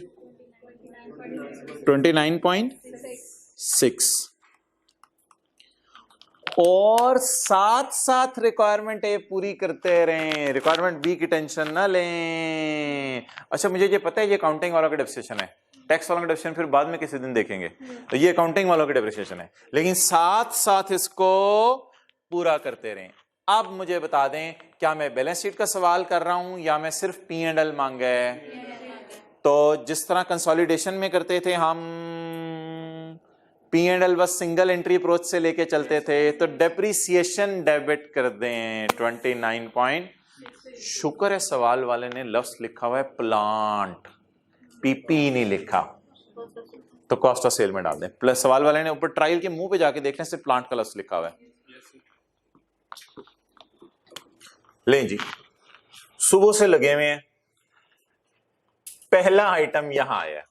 29.6। और साथ साथ रिक्वायरमेंट ए पूरी करते रहें, रिक्वायरमेंट बी की टेंशन ना लें। अच्छा मुझे ये पता है ये अकाउंटिंग वालों का डेप्रिसिएशन है, टैक्स वालों का डेप्रिसिएशन फिर बाद में किसी दिन देखेंगे, तो ये अकाउंटिंग वालों का डेप्रिसिएशन है, लेकिन साथ साथ इसको पूरा करते रहें। अब मुझे बता दें क्या मैं बैलेंस शीट का सवाल कर रहा हूं या मैं सिर्फ P&L मांगा है? तो जिस तरह कंसोलिडेशन में करते थे हम, P&L बस सिंगल एंट्री अप्रोच से लेके चलते थे, तो डेप्रिसिएशन डेबिट कर दें 29 शुक्र है सवाल वाले ने लफ्ज लिखा हुआ है प्लांट, PP नहीं लिखा, तो कॉस्ट ऑफ सेल में डाल दें। प्लस सवाल वाले ने ऊपर ट्रायल के मुंह पे जाके देखने से प्लांट का लफ्ज लिखा हुआ है। लें जी, सुबह से लगे हुए हैं, पहला आइटम यहां आया,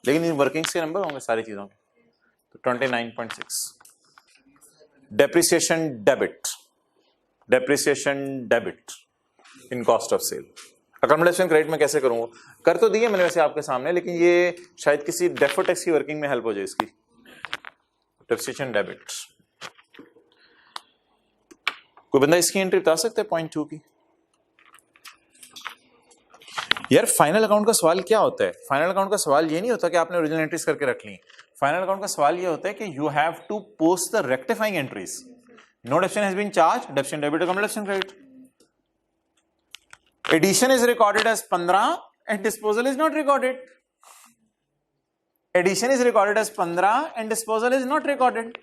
लेकिन इन वर्किंग्स के नंबर होंगे सारी चीजों के, तो 29.6 depreciation debit, depreciation debit in cost of sale. Accommodation credit में कैसे करूंगा? कर तो दिए मैंने वैसे आपके सामने, लेकिन ये शायद किसी डेफर टैक्स की वर्किंग में हेल्प हो जाए इसकी। डेप्रिसिएशन डेबिट, कोई बंदा इसकी एंट्री बता सकता है पॉइंट 2 की? यार फाइनल अकाउंट का सवाल क्या होता है? फाइनल अकाउंट का सवाल ये नहीं होता कि आपने ओरिजिनल एंट्रीज करके रख ली। फाइनल अकाउंट का सवाल ये होता है कि you have to post the rectifying entries. No depreciation has been charge, depreciation debit, accommodation credit. Addition is recorded as 15 and disposal is not recorded. Addition is recorded as 15 and disposal is not recorded.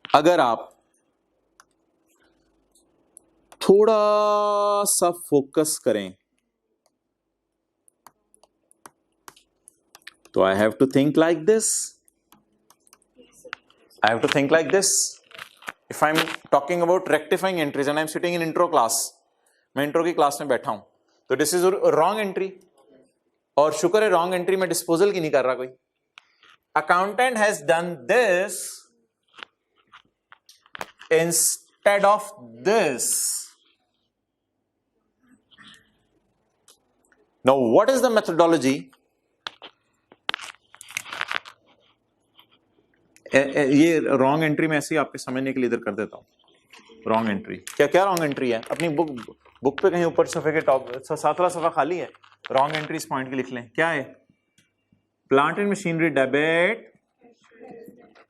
अगर आप थोड़ा सा focus करें तो I have to think like this, I have to think like this. If I am talking about rectifying entries and I am sitting in intro class, मैं intro की class में बैठा हूं, तो दिस इज रॉन्ग एंट्री, और शुक्र है wrong entry में डिस्पोजल की नहीं कर रहा कोई। Accountant has done this instead of this. Now what is the methodology? ये रॉन्ग एंट्री में ऐसे ही आपके समझने के लिए इधर कर देता हूं। रॉन्ग एंट्री क्या क्या रॉन्ग एंट्री है? अपनी बुक पे कहीं ऊपर सफे के टॉप साथ वाला सफा खाली है, रॉन्ग एंट्री इस पॉइंट की लिख लें। क्या है? Plant and machinery debit,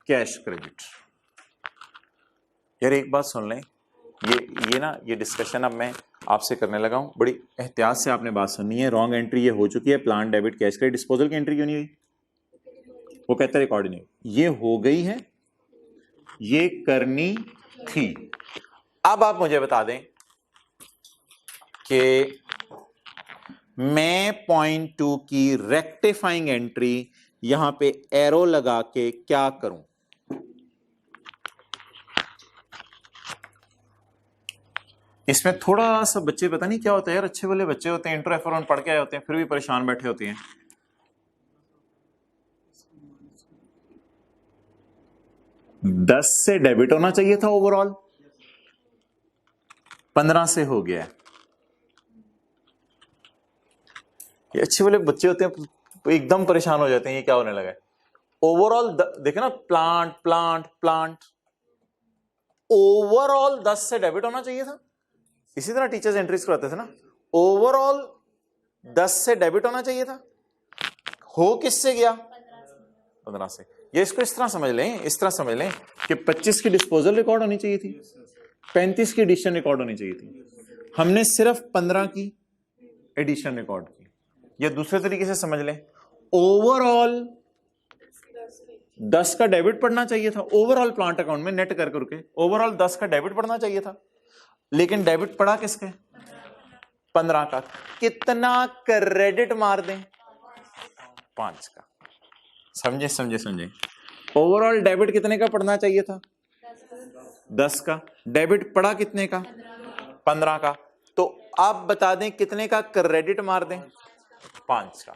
cash credit. यार एक बात सुन लें, ये डिस्कशन अब मैं आपसे करने लगा हूं, बड़ी एहतियात से आपने बात सुननी है। रॉन्ग एंट्री ये हो चुकी है, plan debit cash credit, disposal की एंट्री क्यों नहीं हुई? वो कहता है रिकॉर्ड नहीं, ये हो गई है, ये करनी थी। अब आप मुझे बता दें कि मैं पॉइंट 2 की रेक्टिफाइंग एंट्री यहां पे एरो लगा के क्या करूं? इसमें थोड़ा सा बच्चे पता नहीं क्या होता है यार, अच्छे वाले बच्चे होते हैं, इंट्रो FR1 पढ़ के आए होते हैं, फिर भी परेशान बैठे होते हैं। दस से डेबिट होना चाहिए था ओवरऑल, 15 से हो गया। ये अच्छे वाले बच्चे होते हैं, एकदम परेशान हो जाते हैं, ये क्या होने लगा है। ओवरऑल देखे ना, प्लांट प्लांट प्लांट, ओवरऑल 10 से डेबिट होना चाहिए था। इसी तरह टीचर्स एंट्रीज कराते थे ना, ओवरऑल 10 से डेबिट होना चाहिए था, हो किससे गया? 15 से। ये इसको इस तरह समझ लें, इस तरह समझ लें कि 25 की डिस्पोजल रिकॉर्ड होनी चाहिए थी, 35 की एडिशन रिकॉर्ड होनी चाहिए थी, हमने सिर्फ 15 की एडिशन रिकॉर्ड की। या दूसरे तरीके से समझ लें, ओवरऑल 10 का डेबिट पड़ना चाहिए था ओवरऑल प्लांट अकाउंट में, नेट कर करके ओवरऑल 10 का डेबिट पड़ना चाहिए था, लेकिन डेबिट पड़ा किसके? 15 का। कितना क्रेडिट मार दें? 5 का। समझे समझे समझे? ओवरऑल डेबिट कितने का पड़ना चाहिए था? 10 का। डेबिट पड़ा कितने का? 15 का। तो आप बता दें कितने का क्रेडिट मार दें? 5 का।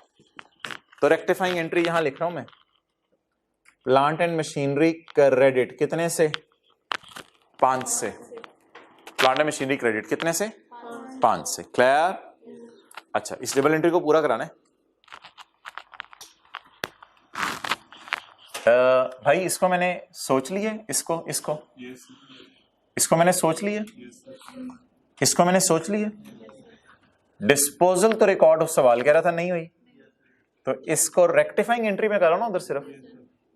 तो रेक्टिफाइंग एंट्री यहां लिख रहा हूं मैं, प्लांट एंड मशीनरी क्रेडिट कितने से? 5 से। प्लांट एंड मशीनरी क्रेडिट कितने से? 5 से। क्लियर? अच्छा, इस डबल एंट्री को पूरा कराना है। भाई इसको मैंने सोच लिया, इसको इसको इसको मैंने सोच लिया, इसको मैंने सोच लिया। डिस्पोजल तो रिकॉर्ड उस सवाल कह रहा था नहीं हुई, तो इसको रेक्टिफाइंग एंट्री में करा ना उधर सिर्फ।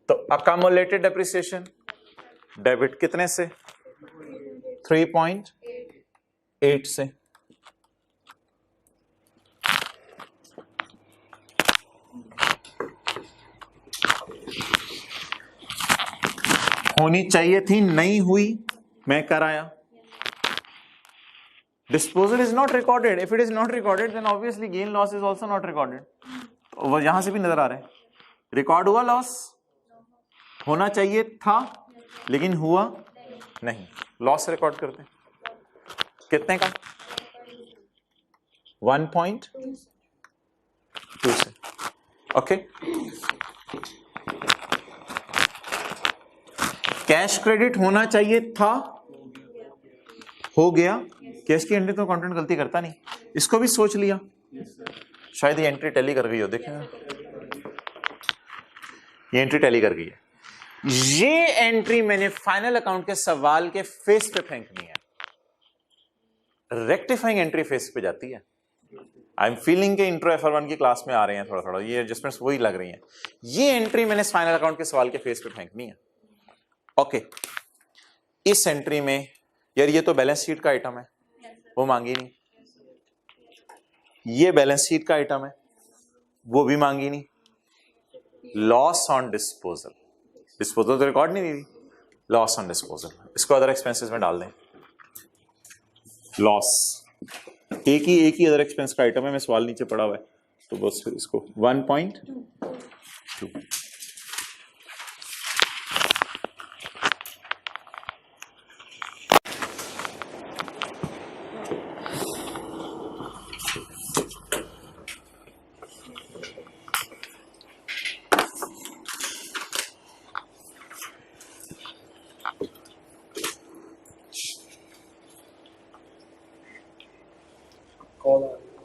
तो अकामुलेटेड डेप्रिसिएशन डेबिट कितने से? 3.8 से। होनी चाहिए थी, नहीं हुई, मैं कराया। Disposal is not recorded. If it is not recorded then obviously gain loss is also not recorded. तो वो यहां से भी नजर आ रहा है। रिकॉर्ड हुआ लॉस, होना चाहिए था लेकिन हुआ नहीं, लॉस रिकॉर्ड करते हैं। कितने का? 1.2 से। ओके। कैश क्रेडिट होना चाहिए था, हो गया। कैश की एंट्री तो कंटेंट गलती करता नहीं, इसको भी सोच लिया। शायद ये एंट्री टैली कर गई हो, देखें ये एंट्री टैली कर गई है। ये एंट्री मैंने फाइनल अकाउंट के सवाल के फेस पे फेंकनी है। रेक्टिफाइंग एंट्री फेस पे जाती है। आई एम फीलिंग के इंट्रो FR1 की क्लास में आ रहे हैं थोड़ा थोड़ा, ये एडजस्टमेंट्स वही लग रही हैं। ये एंट्री मैंने फाइनल अकाउंट के सवाल के फेस पे फेंकनी है। ओके। इस एंट्री में यार ये तो बैलेंस शीट का आइटम है, वो मांगी नहीं। ये बैलेंस शीट का आइटम है, वो भी मांगी नहीं। लॉस ऑन डिस्पोजल, डिस्पोजल तो रिकॉर्ड नहीं दी, लॉस ऑन डिस्पोजल, इसको अदर एक्सपेंसेस में डाल दें। लॉस एक ही अदर एक्सपेंस का आइटम है, मैं सवाल नीचे पड़ा हुआ है, तो बस फिर इसको 1.2।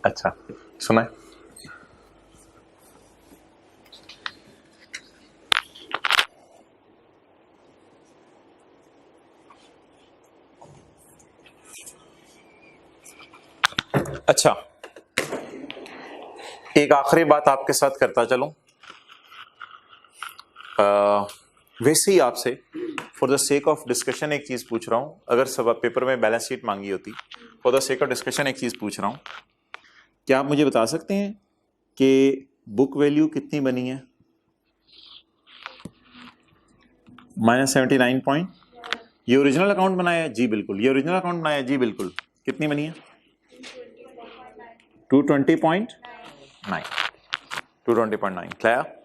अच्छा सुना है? अच्छा, एक आखिरी बात आपके साथ करता चलूं। वैसे ही आपसे for the sake of discussion एक चीज पूछ रहा हूं। अगर सब पेपर में बैलेंस शीट मांगी होती, for the sake of discussion एक चीज पूछ रहा हूं। क्या आप मुझे बता सकते हैं कि बुक वैल्यू कितनी बनी है? -79 पॉइंट। ये ओरिजिनल अकाउंट बनाया है? जी बिल्कुल। ये ओरिजिनल अकाउंट बनाया है? जी बिल्कुल। कितनी बनी है? 220.9। 220.9। क्लियर?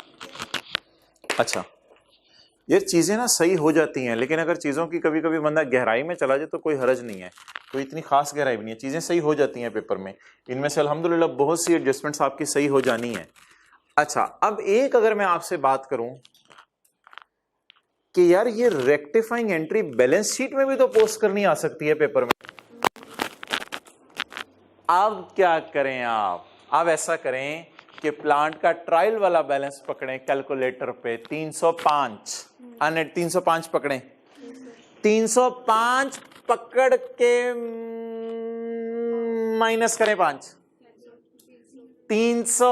अच्छा, ये चीजें ना सही हो जाती हैं, लेकिन अगर चीजों की कभी कभी बंदा गहराई में चला जाए तो कोई हर्ज नहीं है, कोई इतनी खास गहराई भी नहीं है, चीजें सही हो जाती हैं पेपर में। इनमें से अल्हम्दुलिल्लाह बहुत सी एडजस्टमेंट्स आपकी सही हो जानी है। अच्छा, अब एक अगर मैं आपसे बात करूं कि यार ये रेक्टिफाइंग एंट्री बैलेंस शीट में भी तो पोस्ट करनी आ सकती है पेपर में, अब क्या करें आप? अब ऐसा करें कि प्लांट का ट्रायल वाला बैलेंस पकड़ें कैलकुलेटर पे, 305 अनेट 305 पकड़ें। 305 पकड़ के माइनस करें 5, 300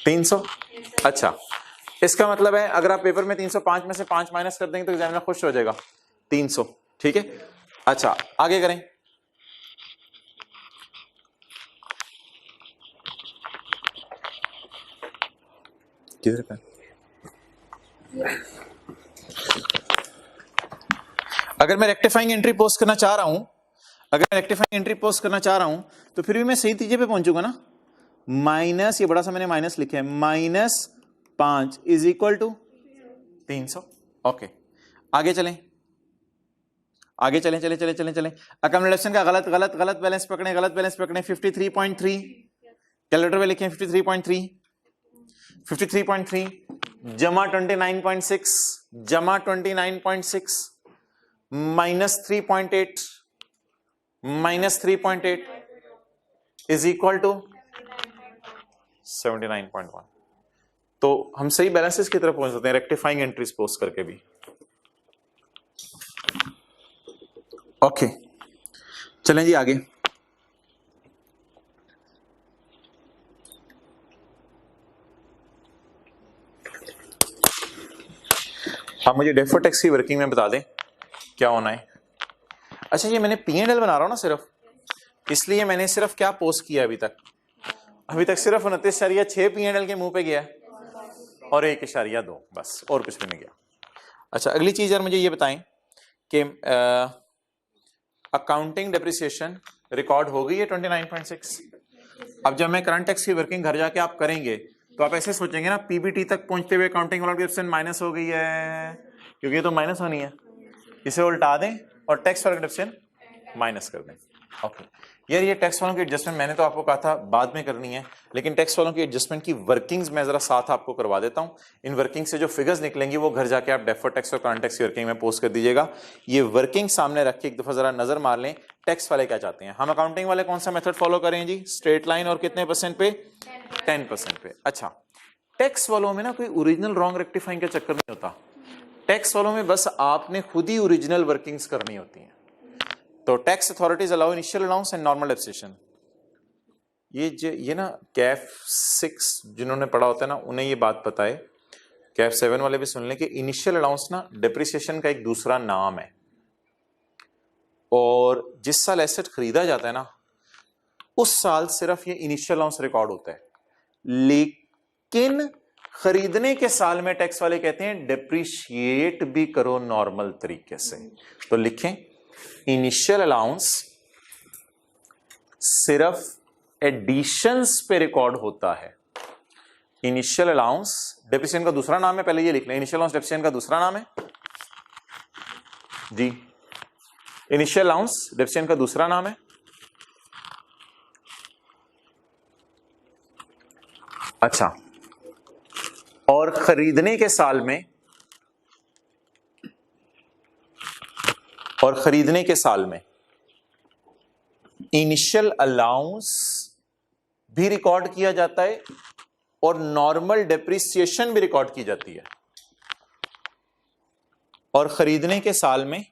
300। अच्छा, इसका मतलब है अगर आप पेपर में 305 में से 5 माइनस कर देंगे तो एग्जामिनर खुश हो जाएगा। 300, ठीक है। अच्छा, आगे करें। किधर का? अगर मैं रेक्टिफाइंग एंट्री पोस्ट करना चाह रहा हूं, तो फिर भी मैं सही नतीजे पे पहुंचूंगा ना। माइनस, ये बड़ा सा मैंने माइनस लिखा है, -5 इज इक्वल टू 300। ओके, आगे चलें। अकोमोडेशन का गलत बैलेंस पकड़े, 53.3, कैलकुलेटर में लिखें 53.3 जमा 29.6 -3.8 इज इक्वल टू 79.1। तो हम सही बैलेंसेस की तरफ पहुंच सकते हैं रेक्टिफाइंग एंट्रीज पोस्ट करके भी। ओके, चलें जी आगे। आप मुझे डेफर्ड टैक्स की वर्किंग में बता दें क्या होना है। अच्छा, ये मैंने P&L बना रहा हूं ना सिर्फ, इसलिए मैंने सिर्फ क्या पोस्ट किया अभी तक सिर्फ 29.6 P&L के मुंह पे गया और 1.2, बस, और कुछ भी नहीं गया। अच्छा, अगली चीज यार मुझे ये बताएं कि अकाउंटिंग डेप्रिसिएशन रिकॉर्ड हो गई है 29.6। अब जब मैं करंट टैक्स की वर्किंग घर जाके आप करेंगे तो आप ऐसे सोचेंगे ना, पीबीटी तक पहुंचते हुए अकाउंटिंग वाला डिडक्शन माइनस हो गई है, क्योंकि ये तो माइनस होनी है, इसे उल्टा दें और टैक्स वाला डिडक्शन माइनस कर दें। ओके यार, ये टैक्स वालों की एडजस्टमेंट मैंने तो आपको कहा था बाद में करनी है, लेकिन टैक्स वालों की एडजस्टमेंट की वर्किंग्स मैं जरा साथ आपको करवा देता हूं। इन वर्किंग से जो फिगर्स निकलेंगी वो घर जाके आप डेफर्ड टैक्स और करंट टैक्स की वर्किंग में पोस्ट कर दीजिएगा। ये वर्किंग सामने रख के एक दफा जरा नजर मार लें, टैक्स वाले क्या चाहते हैं। हम अकाउंटिंग वाले कौन सा मेथड फॉलो करें जी? स्ट्रेट लाइन और कितने परसेंट पे? 10% पे। अच्छा, टैक्स वालों में ना कोई ओरिजिनल रॉन्ग रेक्टिफाइंग का चक्कर नहीं होता, टैक्स वालों में बस आपने खुद ही ओरिजिनल वर्किंग्स करनी होती हैं। तो tax authorities allow initial allowance and normal depreciation. ये ना कैफ 6 जिन्होंने पढ़ा होता है ना, उन्हें ये बात पता है, कैफ 7 वाले भी सुन लें कि इनिशियल अलाउंस ना डेप्रिसिएशन का एक दूसरा नाम है। और जिस साल एसेट खरीदा जाता है ना, उस साल सिर्फ ये इनिशियल अलाउंस रिकॉर्ड होता है, लेकिन खरीदने के साल में टैक्स वाले कहते हैं डेप्रिशिएट भी करो नॉर्मल तरीके से। तो लिखें, इनिशियल अलाउंस सिर्फ एडिशंस पे रिकॉर्ड होता है। इनिशियल अलाउंस डेप्रिसिएशन का दूसरा नाम है, पहले ये लिख लें, इनिशियल अलाउंस डेप्रिसिएशन का दूसरा नाम है जी। इनिशियल अलाउंस डेप्रिसिएशन का दूसरा नाम है। अच्छा, और खरीदने के साल में इनिशियल अलाउंस भी रिकॉर्ड किया जाता है और नॉर्मल डेप्रिसिएशन भी रिकॉर्ड की जाती है। और खरीदने के साल में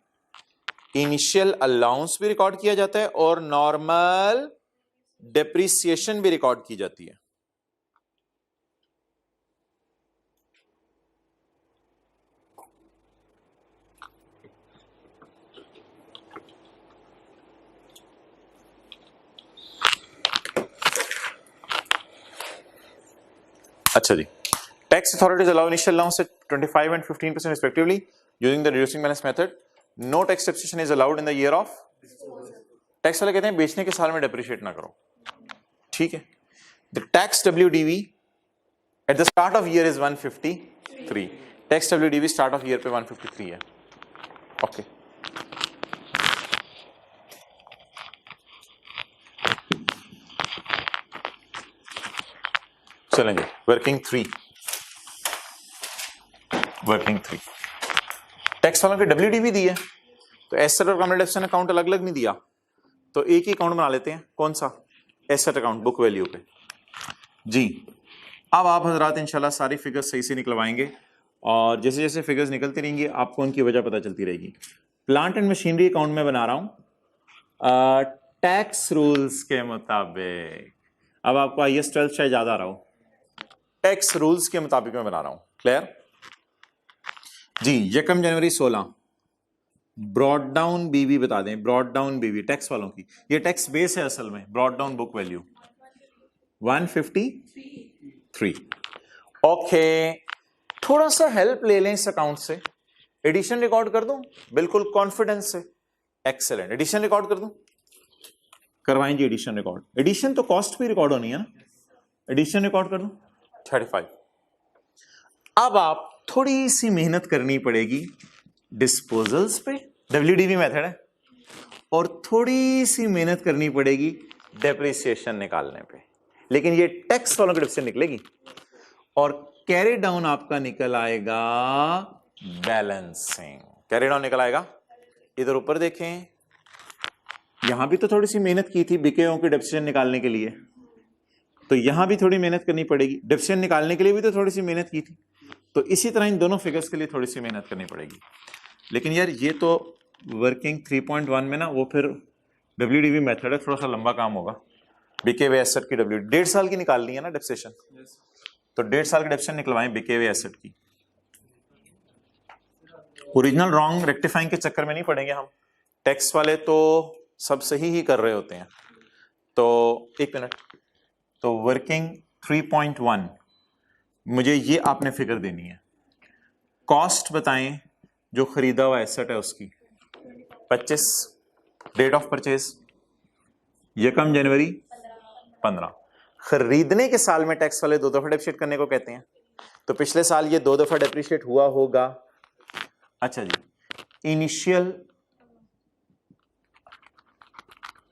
इनिशियल अलाउंस भी रिकॉर्ड किया जाता है और नॉर्मल डेप्रिसिएशन भी रिकॉर्ड की जाती है। अच्छा जी, tax authorities allow initial allowance at 25 and 15% respectively using the reducing balance method. No tax depreciation is allowed in the year of। Tax वाले कहते हैं बेचने के साल में डेप्रिशिएट ना करो, ठीक है। The tax WDV at the start of year is 153। Tax WDV start of year पे 153 है। ओके, चलेंगे वर्किंग 3। टैक्स वालों के WDV दी है, तो एसेट और कमोडिटी अकाउंट अलग अलग नहीं दिया, तो एक ही अकाउंट बना लेते हैं। कौन सा? एसेट अकाउंट, बुक वैल्यू पे जी। अब आप हजरात इंशाल्लाह सारी फिगर्स सही से निकलवाएंगे और जैसे जैसे फिगर्स निकलती रहेंगी आपको उनकी वजह पता चलती रहेगी। प्लांट एंड मशीनरी अकाउंट में बना रहा हूं टैक्स रूल्स के मुताबिक। अब आपको IAS 12 शायद याद आ रहा हो, टैक्स रूल्स के मुताबिक मैं बना रहा हूं। क्लियर जी। 1 जनवरी 16 ब्रॉड डाउन बीवी बता दें, ब्रॉड डाउन बीवी टैक्स वालों की, ये टैक्स बेस है असल में, brought down book value 153। Okay, थोड़ा सा हेल्प ले लें इस अकाउंट से। एडिशन रिकॉर्ड कर दूं बिल्कुल कॉन्फिडेंस से? एक्सेलेंट, एडिशन रिकॉर्ड कर दूं? करवाएं जी एडिशन रिकॉर्ड। एडिशन तो कॉस्ट पे रिकॉर्ड होनी है ना, एडिशन रिकॉर्ड कर दूं 35। अब आप थोड़ी सी मेहनत करनी पड़ेगी डिस्पोजल्स पे, WDV मेथड है, और थोड़ी सी मेहनत करनी पड़ेगी डेप्रिसिएशन निकालने पे, लेकिन ये टैक्स वालों की डिफिशन निकलेगी और कैरी डाउन आपका निकल आएगा बैलेंसिंग। कैरी डाउन निकल आएगा, इधर ऊपर देखें, यहां भी तो थोड़ी सी मेहनत की थी बीकेओ की डेप्रिसिएशन निकालने के लिए, तो यहां भी थोड़ी मेहनत करनी पड़ेगी, डेप्रिसिएशन निकालने के लिए भी तो थोड़ी सी मेहनत की थी, तो इसी तरह इन दोनों फिगर्स के लिए थोड़ी सी मेहनत करनी पड़ेगी। लेकिन यार ये तो वर्किंग 3.1 में ना वो फिर WDV मेथड है, थोड़ा सा लंबा काम होगा। बीकेवी एसेट की W 1.5 साल की निकालनी है ना डेप्रिसिएशन, तो 1.5 साल की डेप्रिसिएशन निकलवाएं बीकेवी एसेट की। ओरिजिनल रॉन्ग रेक्टिफाइंग के चक्कर में नहीं पड़ेंगे हम, टैक्स वाले तो सब सही ही कर रहे होते हैं। तो एक मिनट, तो वर्किंग 3.1 मुझे ये आपने फिगर देनी है। कॉस्ट बताएं जो खरीदा हुआ एसेट है उसकी, 25, डेट ऑफ परचेज यकम जनवरी 15। खरीदने के साल में टैक्स वाले 2 दफा डेप्रिशिएट करने को कहते हैं, तो पिछले साल ये 2 दफा डेप्रिशिएट हुआ होगा। अच्छा जी, इनिशियल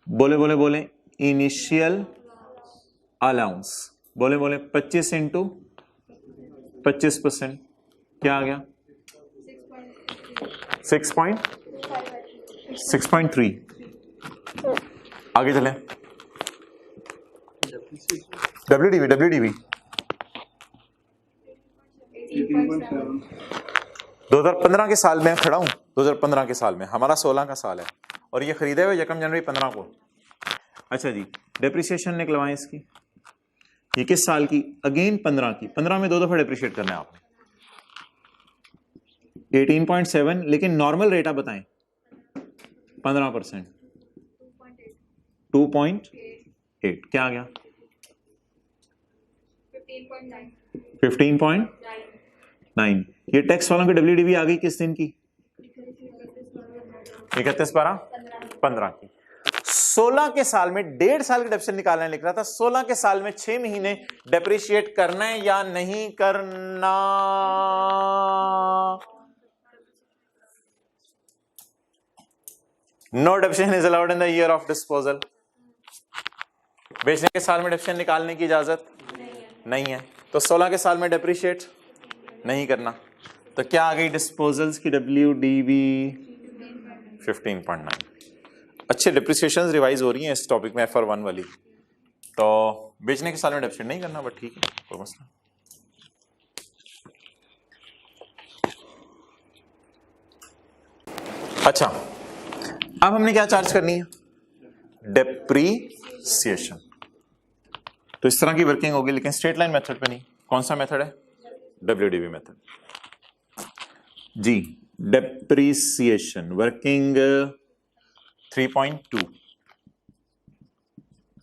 बोले इनिशियल अलाउंस बोले 25 इंटू 25%, क्या आ गया 6.3। आगे चलें, WDV 2015 के साल में खड़ा हूं, 2015 के साल में, हमारा 16 का साल है और ये खरीदे हुए यकम जनवरी 15 को। अच्छा जी, डेप्रिसिएशन निकलवाएं इसकी, ये किस साल की? अगेन 15 की। 15 में 2 दफा डेप्रिशिएट करना है आपने, 18.7, लेकिन नॉर्मल रेट आप बताएं 15%, 2.8, क्या आ गया 15.9। ये टैक्स वालों की WDV आ गई किस दिन की? 31/12/15 की। 16 के साल में 1.5 साल की डेप्रिसिएशन निकालना लिख रहा था, 16 के साल में 6 महीने डेप्रिशिएट करना है या नहीं करना? No depreciation is allowed in the year of disposal. बेचने के साल में डेप्रिसिएशन निकालने की इजाजत नहीं है, तो 16 के साल में डेप्रिशिएट नहीं करना। तो क्या आ गई डिस्पोजल्स की WDV? 15.9। अच्छे डिप्रिसिएशंस रिवाइज हो रही हैं इस टॉपिक में, FR1 वाली। तो बेचने के साल में डेप्रिशिएट नहीं करना, बट ठीक है, कोई मसला। अच्छा, अब हमने क्या चार्ज करनी है? डेप्रिसिएशन। तो इस तरह की वर्किंग होगी, लेकिन स्ट्रेट लाइन मेथड पे नहीं। कौन सा मेथड है? WDV मेथड जी। डेप्रिसिएशन वर्किंग 3.2,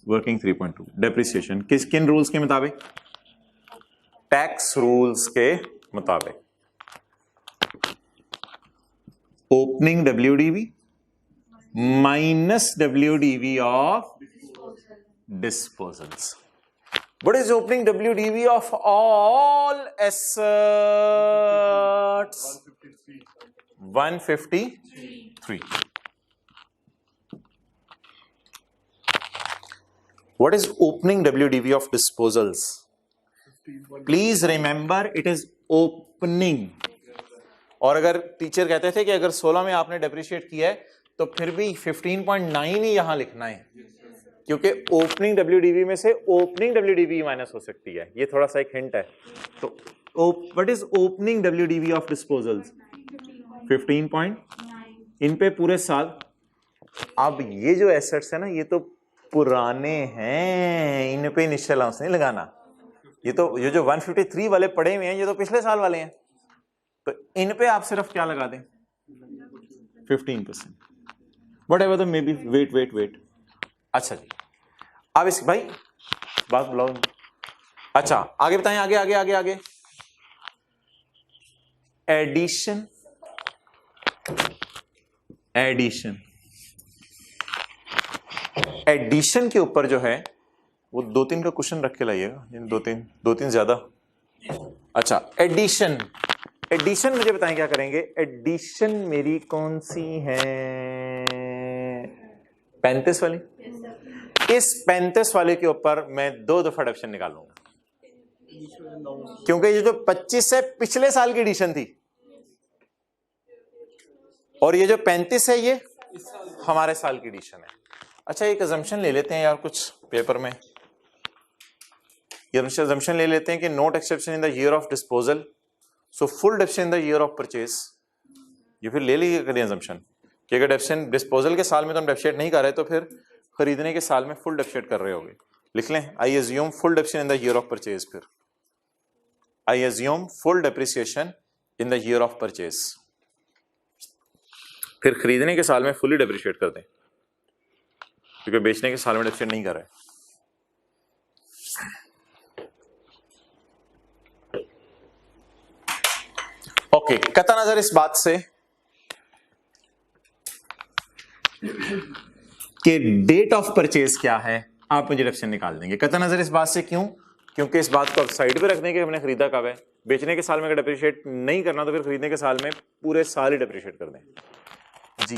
वर्किंग 3.2 डेप्रिसिएशन किन रूल्स के मुताबिक? टैक्स रूल्स के मुताबिक। Opening WDV minus WDV of disposals. What is opening WDV of all assets? 153. What is opening WDV of disposals? Please remember it is opening. और अगर teacher कहते थे कि अगर 16 में आपने डेप्रिशिएट किया है तो फिर भी 15.9 ही यहां लिखना है, क्योंकि ओपनिंग WDV में से ओपनिंग WDV माइनस हो सकती है। ये थोड़ा सा एक हिंट है। तो what is opening WDV of disposals? 15.9। इन पे पूरे साल। अब ये जो एसेट्स है ना, ये तो पुराने हैं, इन पे इनिशियल अलाउंस नहीं लगाना। ये तो ये जो 153 वाले पड़े हुए हैं, ये तो पिछले साल वाले हैं, तो इन पे आप सिर्फ क्या लगा दें? 15%। Whatever the maybe, wait. अच्छा जी, अब इस भाई बात बुलाओ। अच्छा आगे बताएं, आगे। एडिशन, एडिशन, एडिशन के ऊपर जो है वो 2-3 का क्वेश्चन रख के लाइएगा, 2-3 ज्यादा। अच्छा एडिशन, एडिशन मुझे बताएं क्या करेंगे। एडिशन मेरी कौन सी है, 35 वाली। इस 35 वाले के ऊपर मैं 2 दफा एडिशन निकालूंगा, क्योंकि ये जो 25 है पिछले साल की एडिशन थी, और ये जो 35 है ये हमारे साल की एडिशन है। अच्छा एक अजम्पशन ले लेते हैं यार कुछ पेपर में, ये अजम्पशन ले लेते हैं कि note exception in the year of disposal, so full depreciation in the year of purchase. ये फिर ले लीजिए करें अजम्पशन कि अगर डेप्शन डिस्पोजल के साल में तो हम डेप्शिएट नहीं कर रहे, तो फिर खरीदने के साल में फुल डेप्शिएट कर रहे होगे। लिख लें, I assume full depreciation in the year of purchase, फिर I assume full depreciation in the year of purchase, फिर खरीदने के साल में फुली डेप्रिशिएट कर दें, क्योंकि बेचने के साल में डेप्रिशिएट नहीं कर रहे। ओके, कतई नजर इस बात से कि डेट ऑफ परचेज क्या है, आप मुझे डेप्रिशिएशन निकाल देंगे। कतई नजर इस बात से, क्यों? क्योंकि इस बात को आप साइड पे रख दें कि हमने खरीदा कब है। बेचने के साल में अगर डेप्रिशिएट नहीं करना तो फिर खरीदने के साल में पूरे साल ही डेप्रिशिएट कर दें। जी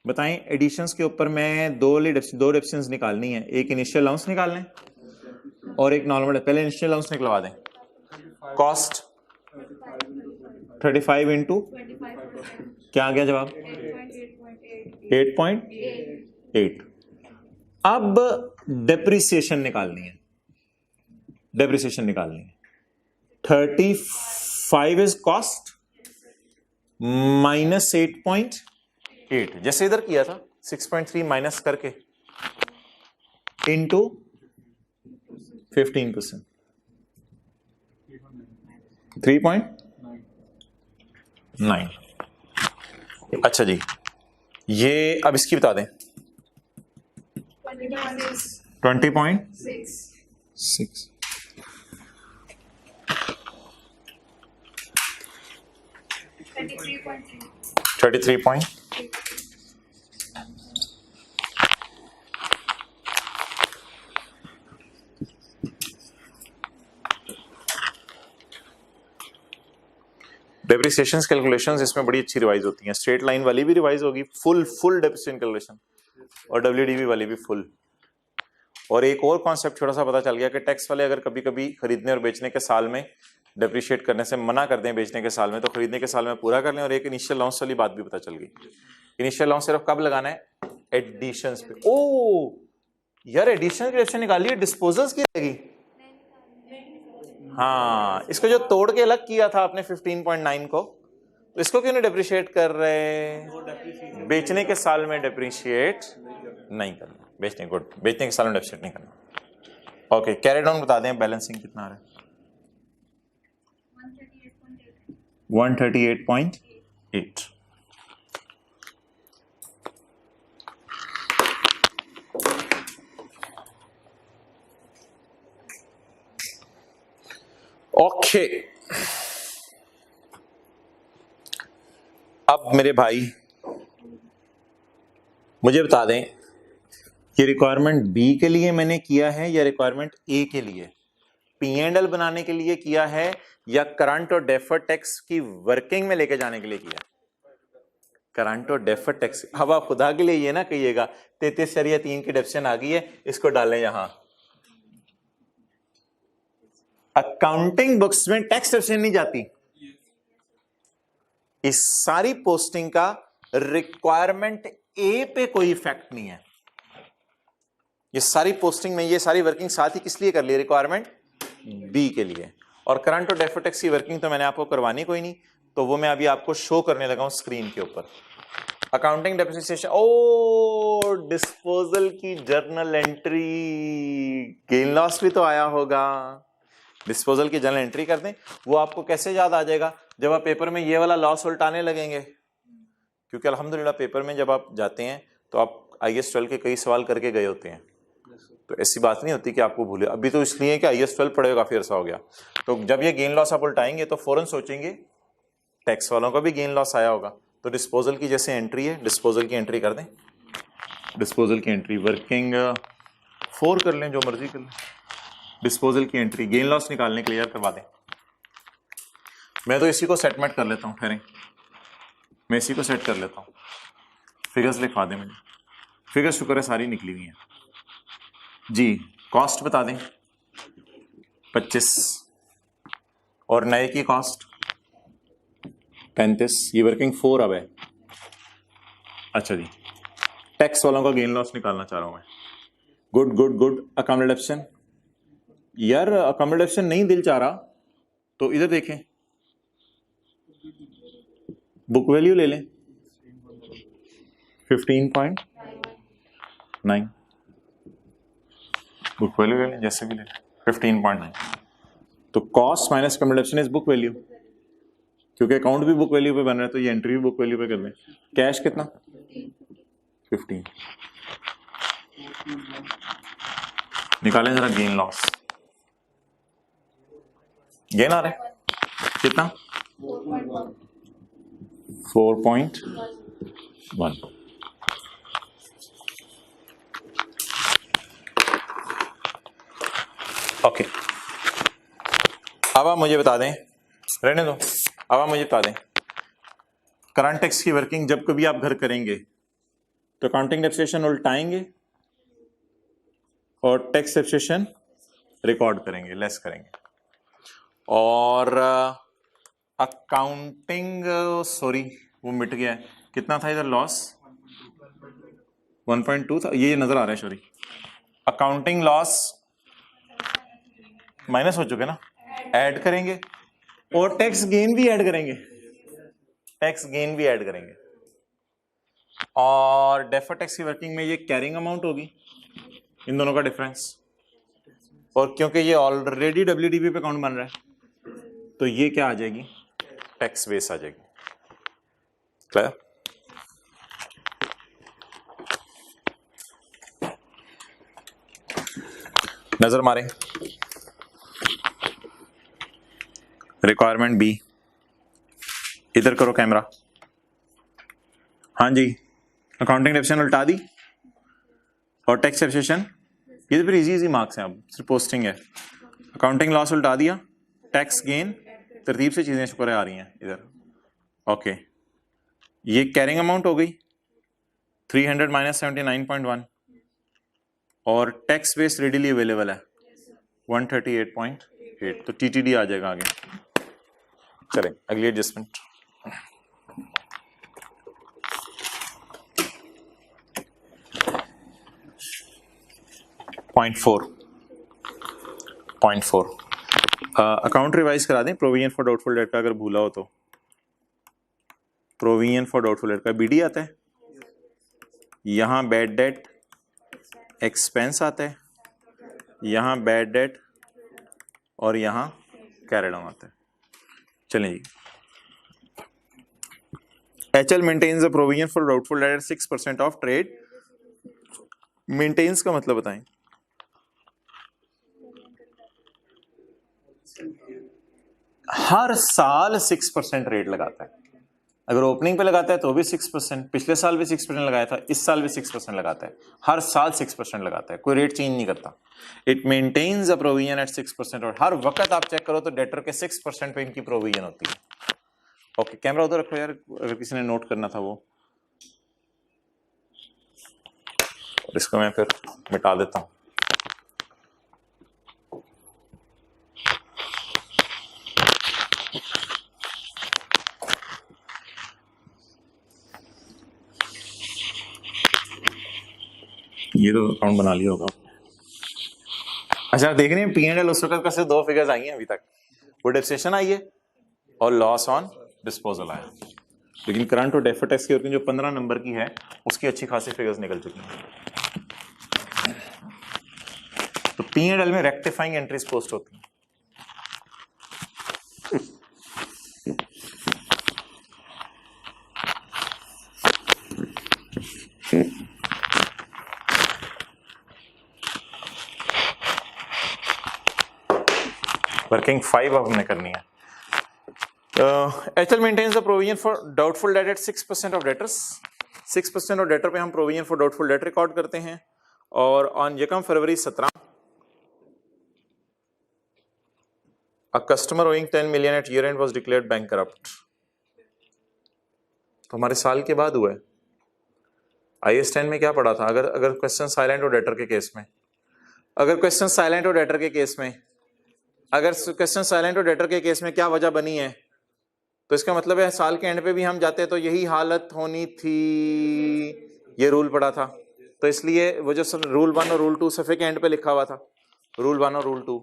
बताएं, एडिशंस के ऊपर मैं दो डेप्रिसिएशंस निकालनी है, एक इनिशियल अलाउंस निकाल लें और एक नॉर्मल। पहले इनिशियल अलाउंस निकलवा दें। कॉस्ट 35 इंटू क्या आ गया जवाब, 8.8। अब डेप्रिसिएशन निकालनी है, डेप्रिसिएशन निकालनी है। 35 इज कॉस्ट माइनस 8.8, जैसे इधर किया था 6.3 माइनस करके इंटू 15%, 3.9। अच्छा जी, ये अब इसकी बता दें। 20.6। 33.3। डेप्रिसिएशन कैलकुलेशंस इसमें बड़ी अच्छी रिवाइज होती हैं। स्ट्रेट लाइन वाली भी रिवाइज होगी, फुल डेप्रिसिएशन कैलकुलेशन, और डब्ल्यूडीवी वाली भी फुल। और एक और कॉन्सेप्ट छोटा सा पता चल गया कि टैक्स वाले अगर कभी कभी खरीदने और बेचने के साल में डेप्रिशिएट करने से मना कर दें बेचने के साल में, तो खरीदने के साल में पूरा कर लें। और एक इनिशियल अलाउंस वाली बात भी पता चल गई। इनिशियल अलाउंस सिर्फ कब लगाना है, एडिशंस पे। ओ यार, एडिशन की डेप्रिसिएशन निकालिए, डिस्पोजल्स की रहेगी। हाँ, इसको जो तोड़ के अलग किया था आपने 15.9 को, तो इसको क्यों नहीं डेप्रिशिएट कर रहे? बेचने के साल में डेप्रिशिएट नहीं करना, बेचने के साल में डेप्रिशिएट नहीं करना। ओके, कैरी डाउन बता दें, बैलेंसिंग कितना आ रहा है? 138.8। ओके, अब मेरे भाई मुझे बता दें, ये रिक्वायरमेंट बी के लिए मैंने किया है या रिक्वायरमेंट ए के लिए? P&L बनाने के लिए किया है या करंट और डेफर्ड टैक्स की वर्किंग में लेके जाने के लिए किया? करंट और डेफर्ड टैक्स। हवा खुदा के लिए ये ना कहिएगा 33(3) की डेप्शन आ गई है, इसको डालें यहां। अकाउंटिंग बुक्स में टैक्स डेप्शन नहीं जाती। इस सारी पोस्टिंग का रिक्वायरमेंट ए पे कोई इफेक्ट नहीं है। ये सारी पोस्टिंग में ये सारी वर्किंग साथ ही किस लिए कर ली? रिक्वायरमेंट बी के लिए। और करंट और डेफर्ड टैक्स की वर्किंग तो मैंने आपको करवानी कोई नहीं, तो वो मैं अभी आपको शो करने लगा हूं स्क्रीन के ऊपर। अकाउंटिंग डेप्रिसिएशन, ओ डिस्पोजल की जर्नल एंट्री, गेन लॉस भी तो आया होगा। डिस्पोजल की जर्नल एंट्री कर दें, वो आपको कैसे याद आ जाएगा? जब आप पेपर में ये वाला लॉस उल्टाने लगेंगे, क्योंकि अल्हम्दुलिल्लाह पेपर में जब आप जाते हैं तो आप IAS 12 के कई सवाल करके गए होते हैं, तो ऐसी बात नहीं होती कि आपको भूले। अभी तो इसलिए कि IAS 12 पढ़े काफी अर्सा हो गया, तो जब ये गेन लॉस आप उल्टाएंगे तो फौरन सोचेंगे टैक्स वालों का भी गेन लॉस आया होगा, तो डिस्पोजल की जैसे एंट्री है, डिस्पोजल की एंट्री कर दें, डिस्पोजल की एंट्री वर्किंग 4 कर लें, जो मर्जी कर लें, डिस्पोजल की एंट्री गेन लॉस निकालने क्लियर करवा दें। मैं तो इसी को सेटमेंट कर लेता हूँ, ठहरें मैं इसी को सेट कर लेता हूँ, फिगर्स लिखवा दें मुझे, फिगर्स शुक्र है सारी निकली हुई हैं जी। कॉस्ट बता दें 25 और नए की कॉस्ट 35, ये वर्किंग 4 अब है। अच्छा जी, टैक्स वालों का गेन लॉस निकालना चाह रहा हूं मैं। Good good good. अकोमोडेशन, यार अकोमोडेशन नहीं दिल चाह रहा तो इधर देखें, बुक वैल्यू ले लें 15.9, बुक वैल्यू ले लें, जैसे भी ले लें 15.9। तो cost minus accommodation is book value, क्योंकि अकाउंट भी बुक वैल्यू पे बन रहा है तो ये एंट्री भी बुक वैल्यू पे कर दें। कैश कितना 15, निकालें जरा गेन लॉस, गेन आ रहा है कितना 4.1। ओके, अब आप मुझे बता दें, रहने दो, अब आप मुझे बता दें करंट टैक्स की वर्किंग जब कभी आप घर करेंगे तो अकाउंटिंग डेप्रिसिएशन उल्टाएंगे और टैक्स डेप्रिसिएशन रिकॉर्ड करेंगे, लेस करेंगे। और अकाउंटिंग सॉरी वो मिट गया है, कितना था इधर लॉस 1.2 था, ये नजर आ रहा है सॉरी। अकाउंटिंग लॉस माइनस हो चुके ना, ऐड करेंगे और टैक्स गेन भी ऐड करेंगे, टैक्स गेन भी ऐड करेंगे। और डेफर्ड टैक्स की वर्किंग में ये कैरिंग अमाउंट होगी, इन दोनों का डिफरेंस, और क्योंकि ये ऑलरेडी WDV पे अकाउंट बन रहा है तो ये क्या आ जाएगी, टैक्स बेस आ जाएगी। क्लियर? नजर मारें, रिक्वायरमेंट बी, इधर करो कैमरा। हाँ जी, अकाउंटिंग डेप्रिसिएशन उल्टा दी और टैक्स डेप्रिसिएशन, ये तो फिर इजी मार्क्स हैं, अब सिर्फ पोस्टिंग है। अकाउंटिंग लॉस उल्टा दिया, टैक्स गेन, तरतीब से चीजें शुक्र आ रही हैं इधर। ओके, ये कैरिंग अमाउंट हो गई 300 माइनस 79.1 और टैक्स बेस रेडिली अवेलेबल है 138.8, तो TTD आ जाएगा आगे। चलें अगली adjustment. Point four account revise करा दें, प्रोविजन फॉर डाउटफुल डेट का अगर भूला हो तो। प्रोविजन फॉर डाउटफुल डेट का BD आता है, यहां बैड डेट एक्सपेंस आता है, यहां बैड डेट और यहां कैरिड ऑन आता है। चलें जी, HL maintains the provision for doubtful debt 6% of trade. Maintains का मतलब बताएं। हर साल 6% रेट लगाता है, अगर ओपनिंग पे लगाता है तो भी 6%, पिछले साल भी 6% लगाया था, इस साल भी 6% लगाता है, हर साल 6% लगाता है, कोई रेट चेंज नहीं करता। It maintains a provision at 6% और हर वक्त आप चेक करो तो डेटर के 6% पे इनकी प्रोविजन होती है। ओके, कैमरा उधर रखो यार, अगर किसी ने नोट करना था वो, और इसको मैं फिर मिटा देता हूं। ये तो अकाउंट बना लिया होगा। अच्छा देख रहे हैं P&L उस वक्त का सिर्फ 2 फिगर्स आई हैं अभी तक, वो डेप्रिसिएशन आई है और लॉस ऑन डिस्पोजल आया, लेकिन करंट और डेफर्ड टैक्स की वर्किंग जो 15 नंबर की है उसकी अच्छी खासी फिगर्स निकल चुकी हैं। तो P&L में रेक्टिफाइंग एंट्रीज पोस्ट होती हैं। वर्किंग 5 अब हमने करनी है। HL maintains the provision for doubtful debt at 6% of debtors. 6% of debtor पे हम provision for doubtful date record करते हैं। और ऑन यकम फरवरी 17 a customer owing 10 million at year end was declared bankrupt. तो हमारे साल के बाद हुआ है। IAS 10 में क्या पढ़ा था? अगर क्वेश्चन साइलेंट और डेटर के केस में, अगर क्वेश्चन साइलेंट और डेटर के केस में, अगर क्वेश्चन साइलेंट और डेटर के केस में क्या वजह बनी है, तो इसका मतलब है साल के एंड पे भी हम जाते तो यही हालत होनी थी। ये रूल पढ़ा था, तो इसलिए वो जो रूल 1 और रूल 2 सफ़े के एंड पे लिखा हुआ था, रूल 1 और रूल 2।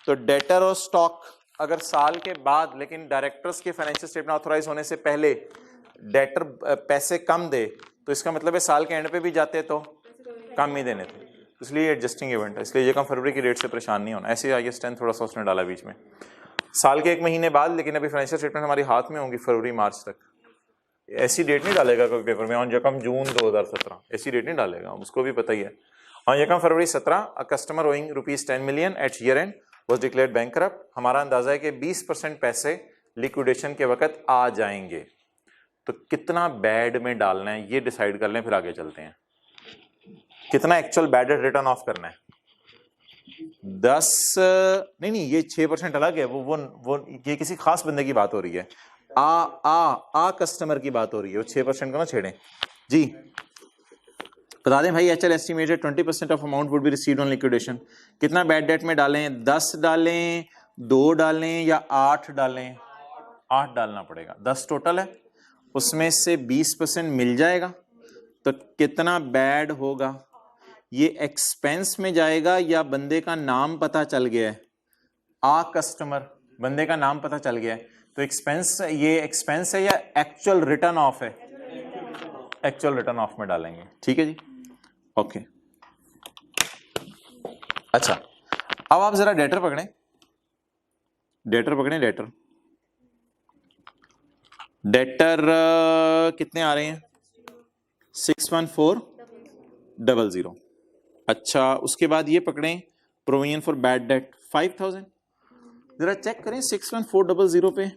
तो डेटर और स्टॉक अगर साल के बाद, लेकिन डायरेक्टर्स के फाइनेंशियल स्टेटमेंट ऑथोराइज होने से पहले डेटर पैसे कम दे, तो इसका मतलब है साल के एंड पे भी जाते तो कम ही देने थे। इसलिए एडजस्टिंग इवेंट है, इसलिए ये कम फरवरी की डेट से परेशान नहीं होना। ऐसे IAS 10 थोड़ा सा उसने डाला बीच में, साल के 1 महीने बाद, लेकिन अभी फाइनेंशियल स्टेटमेंट हमारे हाथ में होंगी फरवरी मार्च तक। ऐसी डेट नहीं डालेगा कोई पेपर में ऑन यकम जून 2017, ऐसी डेट नहीं डालेगा, उसको भी पता ही है। ऑन यकम फरवरी 17 a customer owing ₹10 million at year end was declared bankrupt. हमारा अंदाजा है कि 20% पैसे लिक्विडेशन के वक्त आ जाएंगे। तो कितना बैड में डालना है ये डिसाइड कर लें, फिर आगे चलते हैं। कितना एक्चुअल बैड रिटर्न ऑफ करना है? 10 नहीं, ये 6% अलग है। वो ये किसी खास बंदे की बात हो रही है। आ कस्टमर की बात हो रही है, वो 6% को ना छेड़ें जी। बता दें भाई, HL estimated 20% of amount would be received on liquidation. कितना बैड डेट में डालें? 10 डालें, 2 डालें या 8 डालें? 8 डालना पड़ेगा। 10 टोटल है, उसमें से 20% मिल जाएगा, तो कितना बैड होगा? ये एक्सपेंस में जाएगा या बंदे का नाम पता चल गया है? आ कस्टमर, बंदे का नाम पता चल गया है, तो एक्सपेंस, ये एक्सपेंस है या एक्चुअल रिटर्न ऑफ है? एक्चुअल रिटर्न ऑफ में डालेंगे। ठीक है जी, ओके। अच्छा, अब आप जरा डेटर पकड़ें, डेटर कितने आ रहे हैं? 61400। अच्छा, उसके बाद ये पकड़ें प्रोविजन फॉर बैड डेट 5000। जरा चेक करें 61400 पे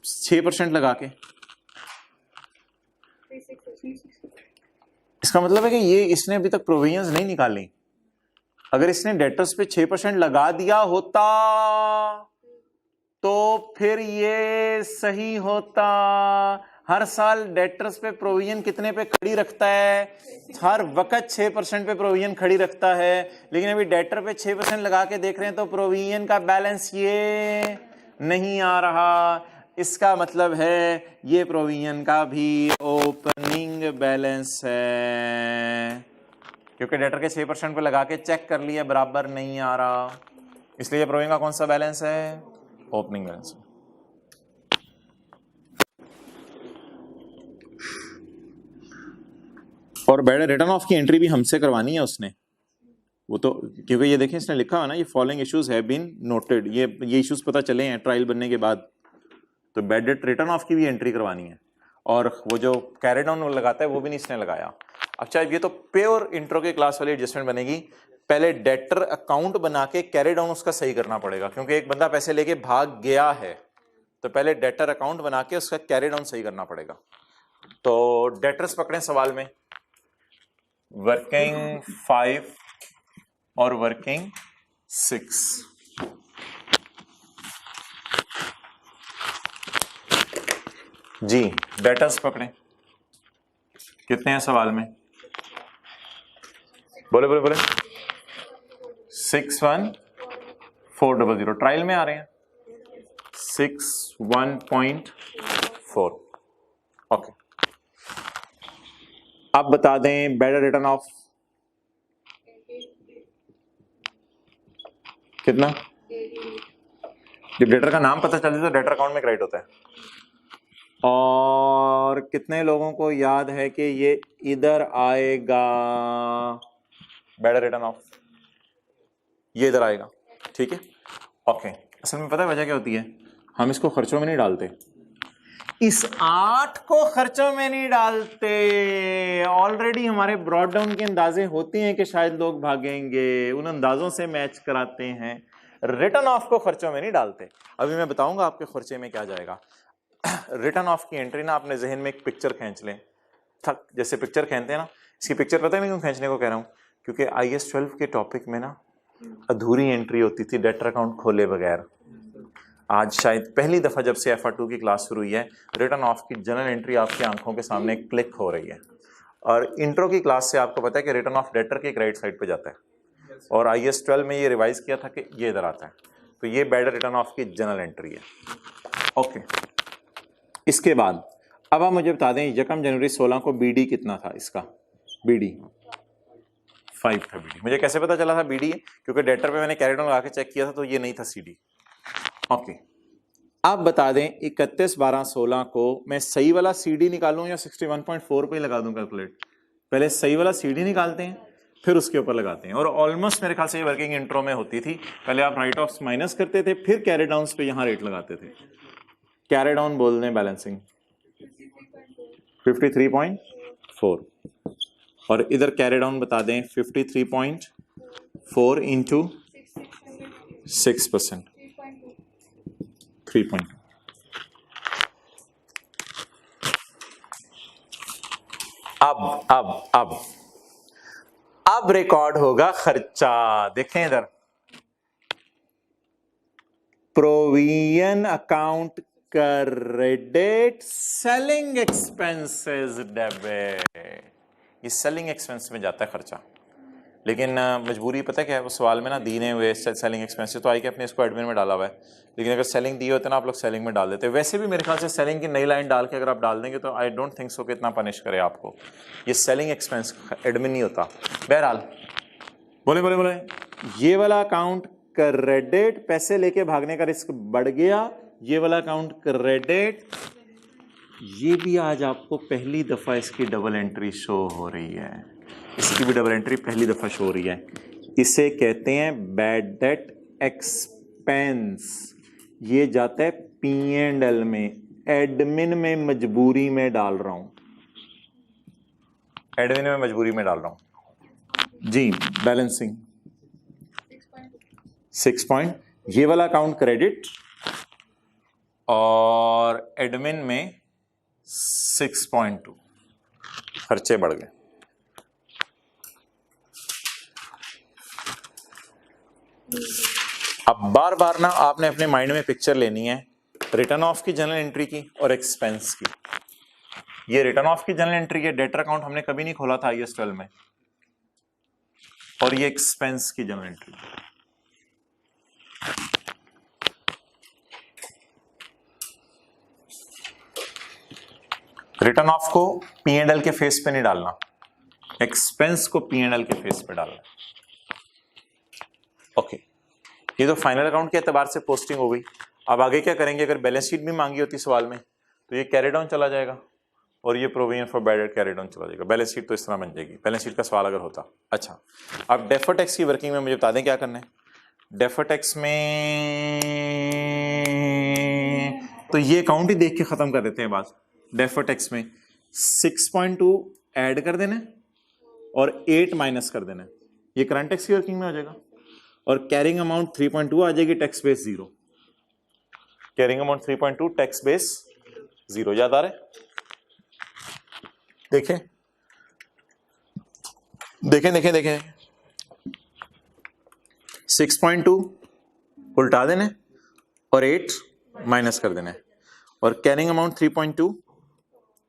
6% लगा के, इसका मतलब है कि ये इसने अभी तक प्रोविजंस नहीं निकाली। अगर इसने डेटर्स पे 6% लगा दिया होता तो फिर ये सही होता। हर साल डेटर्स पे प्रोविजन कितने पे खड़ी रखता है? हर वक्त 6% पे प्रोविजन खड़ी रखता है, लेकिन अभी डेटर पे 6% लगा के देख रहे हैं तो प्रोविजन का बैलेंस ये नहीं आ रहा। इसका मतलब है ये प्रोविजन का भी ओपनिंग बैलेंस है, क्योंकि डेटर के 6% पे लगा के चेक कर लिया, बराबर नहीं आ रहा, इसलिए ये प्रोविजन का कौन सा बैलेंस है? Opening balance. और बैड रिटर्न ऑफ की एंट्री भी हमसे करवानी है उसने, वो तो, क्योंकि ये देखें इसने लिखा हुआ ना, ये following issues have been noted, ये इश्यूज पता चले हैं ट्रायल बनने के बाद, तो बैड डेट रिटर्न ऑफ की भी एंट्री करवानी है। और वो जो कैरी डाउन लगाता है वो भी नहीं इसने लगाया। अच्छा, ये तो प्योर इंट्रो के क्लास वाली एडजस्टमेंट बनेगी। पहले डेटर अकाउंट बना के कैरी डाउन उसका सही करना पड़ेगा, क्योंकि एक बंदा पैसे लेके भाग गया है, तो पहले डेटर अकाउंट बना के उसका कैरी डाउन सही करना पड़ेगा। तो डेटर्स पकड़े सवाल में, वर्किंग 5 और वर्किंग 6। जी, डेटर्स पकड़े, कितने हैं सवाल में? बोले 61400। ट्रायल में आ रहे हैं 61.4। ओके, आप बता दें बैड रिटर्न ऑफ कितना? जब डेटर का नाम पता चले तो डेटर अकाउंट में क्रेडिट होता है। और कितने लोगों को याद है कि ये इधर आएगा? बैड रिटर्न ऑफ ये इधर आएगा। ठीक है, ओके। असल में पता है वजह क्या होती है? हम इसको खर्चों में नहीं डालते, इस 8 को खर्चों में नहीं डालते। ऑलरेडी हमारे ब्रॉड डाउन के अंदाजे होते हैं कि शायद लोग भागेंगे, उन अंदाजों से मैच कराते हैं। रिटर्न ऑफ को खर्चों में नहीं डालते। अभी मैं बताऊंगा आपके खर्चे में क्या जाएगा। रिटर्न ऑफ की एंट्री ना अपने जहन में एक पिक्चर खींच लें, थक जैसे पिक्चर खींचते हैं ना, इसकी पिक्चर पता है मैं क्यों खींचने को कह रहा हूँ, क्योंकि IAS 12 के टॉपिक में ना अधूरी एंट्री होती थी डेटर अकाउंट खोले बगैर। आज शायद पहली दफा जब से FR2 की क्लास शुरू हुई है रिटर्न ऑफ की जनरल एंट्री आपकी आंखों के सामने क्लिक हो रही है। और इंट्रो की क्लास से आपको पता है कि रिटर्न ऑफ डेटर के राइट साइड पे जाता है, और IAS 12 में ये रिवाइज किया था कि ये इधर आता है। तो ये बैड रिटर्न ऑफ की जनरल एंट्री है। ओके, इसके बाद अब आप मुझे बता दें यकम जनवरी 16 को BD कितना था इसका? BD 5 था। BD मुझे कैसे पता चला था BD है? क्योंकि डेटर पे मैंने कैरी डाउन लगा के चेक किया था तो ये नहीं था CD। ओके, आप बता दें 31/12/16 को मैं सही वाला CD निकालूं या 61.4 पे लगा दूं कैलकुलेट? पहले सही वाला CD निकालते हैं फिर उसके ऊपर लगाते हैं। और ऑलमोस्ट मेरे ख्याल से ये वर्किंग इंट्रो में होती थी, पहले आप राइट ऑफ माइनस करते थे फिर कैरी डाउन पे यहां रेट लगाते थे। कैरी डाउन बोल दें बैलेंसिंग 53.4 और इधर कैरी डाउन बता दें 53.4 इंटू 6%, 3. अब रिकॉर्ड होगा खर्चा। देखें इधर, provision account credit, selling expenses debit. ये सेलिंग एक्सपेंस में जाता है खर्चा, लेकिन मजबूरी पता है क्या है, वो सवाल में ना दीने हुए सेलिंग एक्सपेंसेस तो आई के अपने इसको एडमिन में डाला हुआ है, लेकिन अगर सेलिंग दी होते ना आप लोग सेलिंग में डाल देते। वैसे भी मेरे ख्याल से सेलिंग की नई लाइन डाल के अगर आप डाल देंगे तो आई डोंट थिंक सो कि इतना पनिश करे आपको। ये सेलिंग एक्सपेंस एडमिन नहीं होता। बहरहाल बोले ये वाला अकाउंट क्रेडिट, पैसे लेके भागने का रिस्क बढ़ गया, ये वाला अकाउंट क्रेडिट, ये भी आज आपको पहली दफा इसकी डबल एंट्री शो हो रही है। इसकी भी डबल एंट्री पहली दफा शो हो रही है। इसे कहते हैं बैड डेट एक्सपेंस। ये जाता है P&L में, एडमिन में मजबूरी में डाल रहा हूं, एडमिन में मजबूरी में डाल रहा हूं जी। बैलेंसिंग 6 ये वाला अकाउंट क्रेडिट और एडमिन में 6.2 खर्चे बढ़ गए। अब बार बार ना आपने अपने माइंड में पिक्चर लेनी है रिटर्न ऑफ की जनरल एंट्री की और एक्सपेंस की। ये रिटर्न ऑफ की जनरल एंट्री है, डेटर अकाउंट हमने कभी नहीं खोला था IAS 12 में, और ये एक्सपेंस की जनरल एंट्री। रिटर्न ऑफ को P&L के फेस पे नहीं डालना, एक्सपेंस को P&L के फेस पे डालना। ओके, ये तो फाइनल अकाउंट के एतबार से पोस्टिंग हो गई। अब आगे क्या करेंगे? अगर बैलेंस शीट भी मांगी होती सवाल में तो ये कैरी डाउन चला जाएगा और ये provision for bad debt carry down चला जाएगा। बैलेंस शीट तो इस तरह बन जाएगी, बैलेंस शीट का सवाल अगर होता। अच्छा, अब डेफर्ड टैक्स की वर्किंग में मुझे बता दें क्या करना है। डेफर्ड टैक्स में तो ये अकाउंट ही देख के खत्म कर देते हैं बात। डेफर्ड टैक्स में 6.2 ऐड कर देना और 8 माइनस कर देना, ये करंट टैक्स की वर्किंग में हो जाएगा। और कैरिंग अमाउंट 3.2 आ जाएगी, tax base 0। Carrying amount 3.2, tax base 0। याद आ रहा है? देखें देखें देखें देखें 6.2 उल्टा देना और 8 माइनस कर देना, और carrying amount 3.2,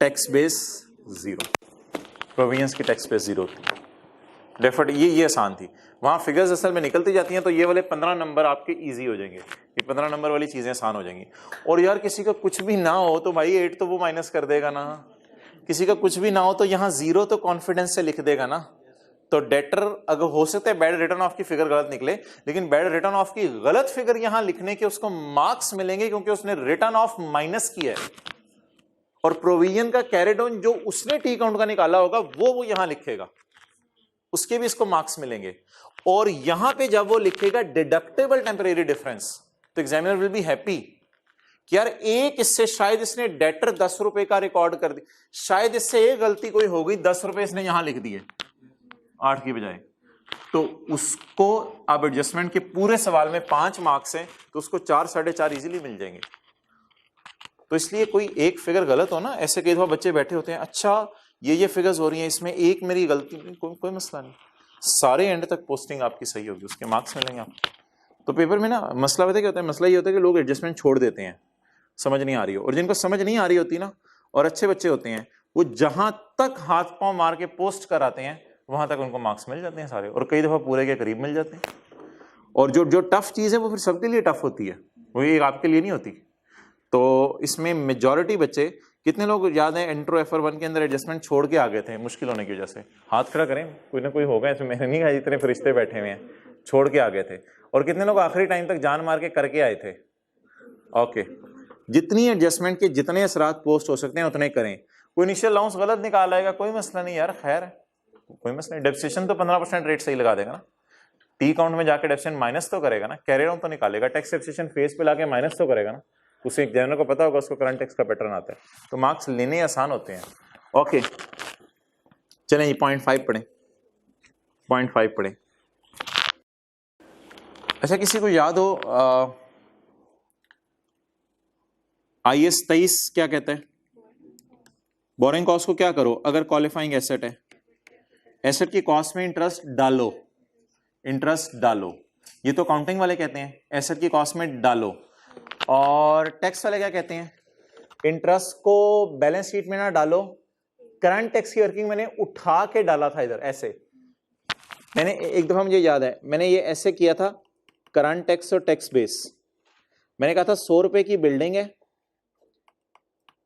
tax base 0। Provisions की टैक्स बेस 0 थी। डेफर्ड ये आसान थी। वहां फिगर्स असल में निकलती जाती हैं तो ये वाले 15 नंबर आपके इजी हो जाएंगे, ये 15 नंबर वाली चीजें आसान हो जाएंगी। और यार किसी का कुछ भी ना हो तो भाई 8 तो वो माइनस कर देगा ना, किसी का कुछ भी ना हो तो यहाँ 0 तो कॉन्फिडेंस से लिख देगा ना। तो डेटर अगर हो सकता है बैड रिटर्न ऑफ की फिगर गलत निकले, लेकिन बैड रिटर्न ऑफ की गलत फिगर यहां लिखने के उसको मार्क्स मिलेंगे क्योंकि उसने रिटर्न ऑफ माइनस किया है, और प्रोविजन का कैरी डाउन जो उसने टी काउंट का निकाला होगा वो यहां लिखेगा, उसके भी इसको मार्क्स मिलेंगे। और यहां पे जब वो लिखेगा डिडक्टेबल टेम्परेरी डिफरेंस, तो एग्जामिनर विल बी हैप्पी कि यार एक इससे शायद इसने डेटर 10 रुपए का रिकॉर्ड कर दिया, शायद इससे एक गलती कोई हो गई, 10 रुपए इसने यहां लिख दिए 8 की बजाय, तो उसको अब एडजस्टमेंट के पूरे सवाल में 5 मार्क्स हैं तो उसको 4 4.5 इजीली मिल जाएंगे। तो इसलिए कोई एक फिगर गलत हो ना, ऐसे कई दफा बच्चे बैठे होते हैं, अच्छा ये फिगर्स हो रही हैं, इसमें एक मेरी गलती नहीं, कोई मसला नहीं, सारे एंड तक पोस्टिंग आपकी सही होगी, उसके मार्क्स मिलेंगे आपको। तो पेपर में ना मसला पता क्या होता है, मसला ये होता है कि लोग एडजस्टमेंट छोड़ देते हैं, समझ नहीं आ रही हो, और जिनको समझ नहीं आ रही होती ना और अच्छे बच्चे होते हैं वो जहां तक हाथ पांव मार के पोस्ट कराते हैं वहां तक उनको मार्क्स मिल जाते हैं सारे, और कई दफा पूरे के करीब मिल जाते हैं। और जो टफ चीज है वो फिर सबके लिए टफ होती है, वो एक आपके लिए नहीं होती। तो इसमें मेजॉरिटी बच्चे, कितने लोग याद है इंट्रो FR1 के अंदर एडजस्टमेंट छोड़ के आ गए थे मुश्किल होने की वजह से, हाथ खड़ा करें, कोई ना कोई होगा इसमें, मैंने नहीं कहा इतने फरिश्ते बैठे हुए हैं, छोड़ के आ गए थे। और कितने लोग आखिरी टाइम तक जान मार के करके आए थे। ओके, जितनी एडजस्टमेंट के जितने असरात पोस्ट हो सकते हैं उतने करें। कोई इनिशियल अलाउंस गलत निकाल आएगा कोई मसला नहीं यार, खैर है, कोई मसला नहीं, डेप्रिसिएशन तो 15% रेट सही लगा देगा ना, टी काउंट में जाके डेप्रिसिएशन माइनस तो करेगा ना, कैरियर ऑन तो निकालेगा, टैक्स डेप्रिसिएशन फेस पे लाके माइनस तो करेगा ना, उसे एग्जामिनर को पता होगा, उसको करंट टैक्स का पैटर्न आता है, तो मार्क्स लेने आसान होते हैं। ओके चलें ये 0.5 पढ़ें, 0.5 पढ़ें। अच्छा किसी को याद हो IAS 23 क्या कहता है, बोरिंग कॉस्ट को क्या करो अगर क्वालिफाइंग एसेट है, एसेट की कॉस्ट में इंटरेस्ट डालो, इंटरेस्ट डालो, ये तो काउंटिंग वाले कहते हैं, एसेट की कॉस्ट में डालो। और टैक्स वाले क्या कहते हैं, इंटरेस्ट को बैलेंस शीट में ना डालो, करंट टैक्स की वर्किंग मैंने उठा के डाला था इधर ऐसे, मैंने एक दफा मुझे याद है मैंने ये ऐसे किया था, करंट टैक्स और टैक्स बेस, मैंने कहा था 100 रुपए की बिल्डिंग है,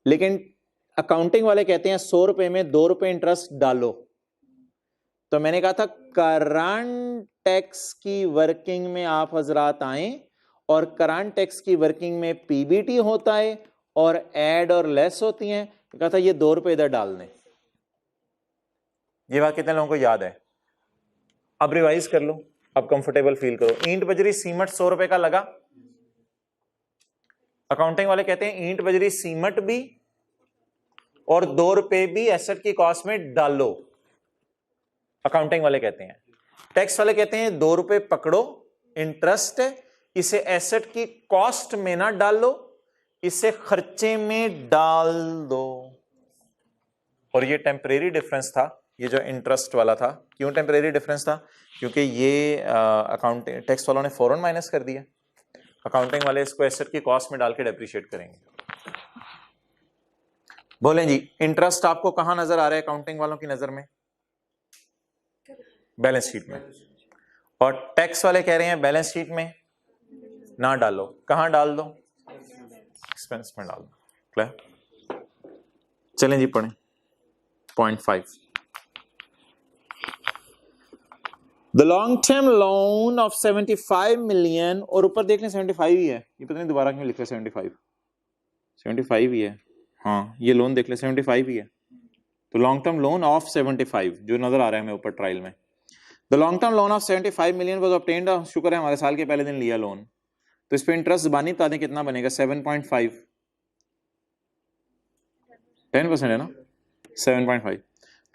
लेकिन अकाउंटिंग वाले कहते हैं 100 रुपए में 2 रुपए इंटरेस्ट डालो, तो मैंने कहा था करंट टैक्स की वर्किंग में आप हजरात आए और करंट टैक्स की वर्किंग में पीबीटी होता है और ऐड और लेस होती हैं, कहा था ये 2 रुपए इधर डाल दें। ये बात कितने लोगों को याद है, अब रिवाइज कर लो, अब कंफर्टेबल फील करो। ईंट बजरी सीमेंट 100 रुपए का लगा, अकाउंटिंग वाले कहते हैं ईंट बजरी सीमेंट भी और 2 रुपए भी एसेट की कॉस्ट में डालो, अकाउंटिंग वाले कहते हैं। टैक्स वाले कहते हैं 2 रुपए पकड़ो, इंटरेस्ट है, इसे एसेट की कॉस्ट में ना डालो, इसे खर्चे में डाल दो। और ये टेम्परेरी डिफरेंस था, ये जो इंटरेस्ट वाला था, क्यों टेम्परेरी डिफरेंस था, क्योंकि ये अकाउंटिंग टैक्स वालों ने फौरन माइनस कर दिया, अकाउंटिंग वाले इसको एसेट की कॉस्ट में डाल के डेप्रिशिएट करेंगे। बोलें जी, इंटरेस्ट आपको कहां नजर आ रहा है अकाउंटिंग वालों की नजर में, बैलेंस शीट में, और टैक्स वाले कह रहे हैं बैलेंस शीट में ना डालो, कहां डाल दो, एक्सपेंस में डाल दो। क्लियर, चलें जी पढ़ें 0.5। The long term loan of 75 million, और ऊपर देख लें 75 ही है, ये पता नहीं दोबारा क्यों लिखा है 75 ही है, हाँ ये लोन देख ले 75 ही है, तो लॉन्ग टर्म लोन ऑफ 75 जो नजर आ रहा है हमें ऊपर ट्रायल में, the long term loan of 75 million was obtained, शुक्र है हमारे साल के पहले दिन लिया लोन, तो इस पे इंटरेस्ट ज़बानी बता दें कितना बनेगा, 7.5, 10% है ना, 7.5।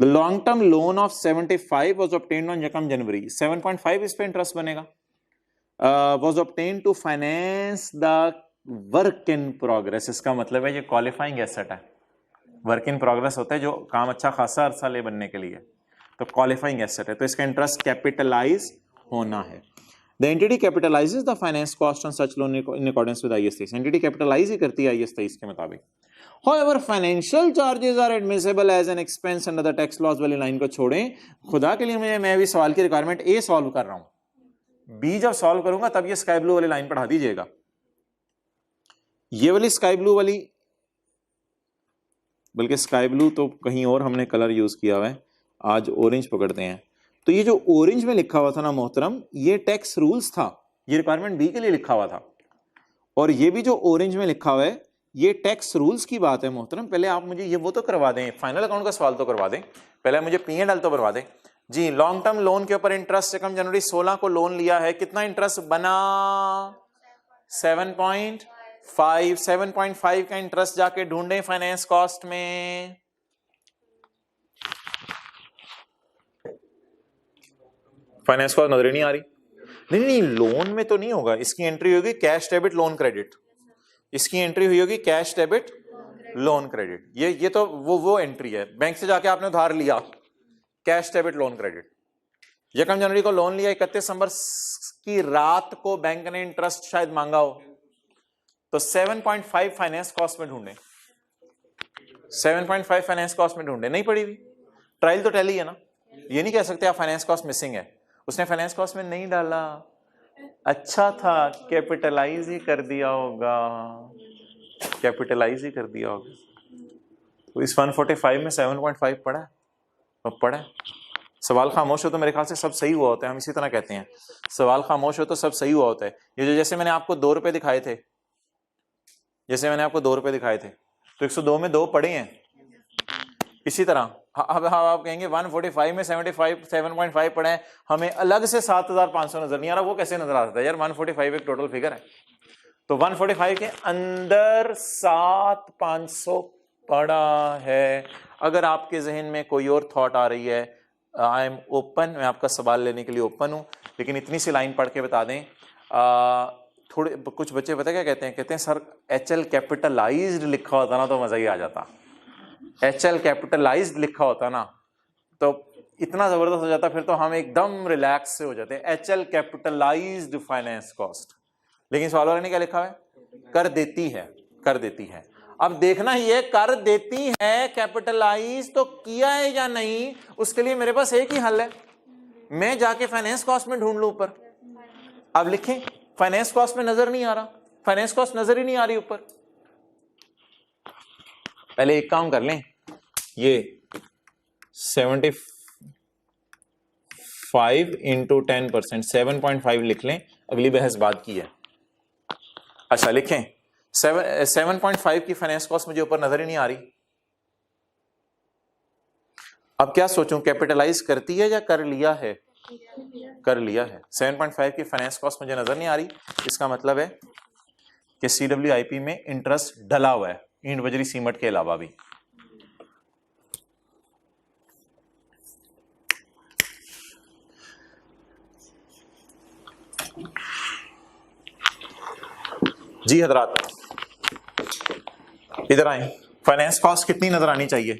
The long term loan of 75 was obtained on 1 January, 7.5 इस पे इंटरेस्ट बनेगा, was obtained to finance the work in progress, इसका मतलब है ये क्वालिफाइंग एसेट है, वर्क इन प्रोग्रेस होता है जो काम अच्छा खासा अरसा ले बनने के लिए, तो क्वालिफाइंग एसेट है, तो इसका इंटरेस्ट कैपिटलाइज होना है। The entity capitalizes the finance cost on such loan in accordance with IAS 23. Entity capitalize ही करती है IAS 23 के मुताबिक। However, financial charges are admissible as an expense under the tax laws वाली लाइन को छोड़ें, खुदा के लिए मैं भी सवाल की रिक्वायरमेंट A सॉल्व कर रहा हूं, B जब सॉल्व करूंगा तब ये स्काई ब्लू वाली लाइन पढ़ा दीजिएगा, ये वाली स्काई ब्लू वाली, बल्कि स्काई ब्लू तो कहीं और हमने कलर यूज किया हुआ है, आज ऑरेंज पकड़ते हैं। तो ये जो ऑरेंज में लिखा हुआ था ना मोहतरम, ये टैक्स रूल्स था, ये रिक्वायरमेंट बी के लिए लिखा हुआ था, और ये भी जो ऑरेंज में लिखा हुआ है ये टैक्स रूल्स की बात है मोहतरम। पहले आप मुझे ये वो तो करवा दें, फाइनल अकाउंट का सवाल तो करवा दें, पहले मुझे P&L तो करवा दें जी। लॉन्ग टर्म लोन के ऊपर इंटरेस्ट 1 जनवरी 16 को लोन लिया है, कितना इंटरेस्ट बना, 7.5, 7.5 का इंटरेस्ट जाके ढूंढें फाइनेंस कॉस्ट में, फाइनेंस कॉस्ट नजर ही नहीं आ रही। नहीं, लोन में तो नहीं होगा, इसकी एंट्री होगी कैश डेबिट लोन क्रेडिट, इसकी एंट्री हुई होगी कैश डेबिट लोन क्रेडिट। ये तो वो एंट्री है, बैंक से जाके आपने उधार लिया, कैश डेबिट लोन क्रेडिट। 1 जनवरी को लोन लिया, 31 दिसंबर की रात को बैंक ने इंटरेस्ट शायद मांगा हो, तो 7.5 फाइनेंस कॉस्ट में ढूंढे, 7.5 फाइनेंस कॉस्ट में ढूंढे, नहीं पड़ी हुई, ट्रायल तो टैली है ना, ये नहीं कह सकते आप फाइनेंस कॉस्ट मिसिंग है। उसने फाइनेंस कॉस्ट में नहीं डाला, अच्छा था कैपिटलाइज ही कर दिया होगा, कैपिटलाइज ही कर दिया होगा। तो इस 145 में 7.5 पड़ा है, अब पड़ा है। सवाल खामोश हो तो मेरे ख्याल से सब सही हुआ होता है, हम इसी तरह कहते हैं, सवाल खामोश हो तो सब सही हुआ होता है। ये जो जैसे मैंने आपको 2 रुपए दिखाए थे, जैसे मैंने आपको 2 रुपए दिखाए थे, तो 102 में 2 पड़े हैं। इसी तरह अब आप कहेंगे 145 में 7.5 पड़े हैं, हमें अलग से 7,500 नजर नहीं आ रहा, वो कैसे नजर आ सकता है यार, 145 एक टोटल फिगर है, तो 145 के अंदर 7,500 पड़ा है। अगर आपके जहन में कोई और थॉट आ रही है, आई एम ओपन, मैं आपका सवाल लेने के लिए ओपन हूं, लेकिन इतनी सी लाइन पढ़ के बता दें। थोड़े कुछ बच्चे पता क्या कहते हैं सर HL कैपिटलाइज्ड लिखा होता ना तो मजा ही आ जाता, HL कैपिटलाइज्ड लिखा होता ना तो इतना जबरदस्त हो जाता, फिर तो हम एकदम रिलैक्स से हो जाते हैं, HL कैपिटलाइज्ड फाइनेंस कॉस्ट। लेकिन सवाल वाले ने क्या लिखा है, कर देती है, कर देती है। अब देखना ही है कर देती है कैपिटलाइज तो किया है या नहीं, उसके लिए मेरे पास एक ही हल है, मैं जाके फाइनेंस कॉस्ट में ढूंढ लूं ऊपर। अब लिखें, फाइनेंस कॉस्ट में नजर नहीं आ रहा, फाइनेंस कॉस्ट नजर ही नहीं आ रही ऊपर। पहले एक काम कर लें, ये 75 इंटू 10%, 7.5 लिख लें, अगली बहस बात की है। अच्छा लिखें, 7.5 की फाइनेंस कॉस्ट मुझे ऊपर नजर ही नहीं आ रही। अब क्या सोचूं, कैपिटलाइज करती है या कर लिया है, कर लिया है। 7.5 की फाइनेंस कॉस्ट मुझे नजर नहीं आ रही, इसका मतलब है कि CWIP में इंटरेस्ट डला हुआ है, ईंट बजरी सीमेंट के अलावा भी। जी हजरात इधर आए, फाइनेंस कॉस्ट कितनी नजर आनी चाहिए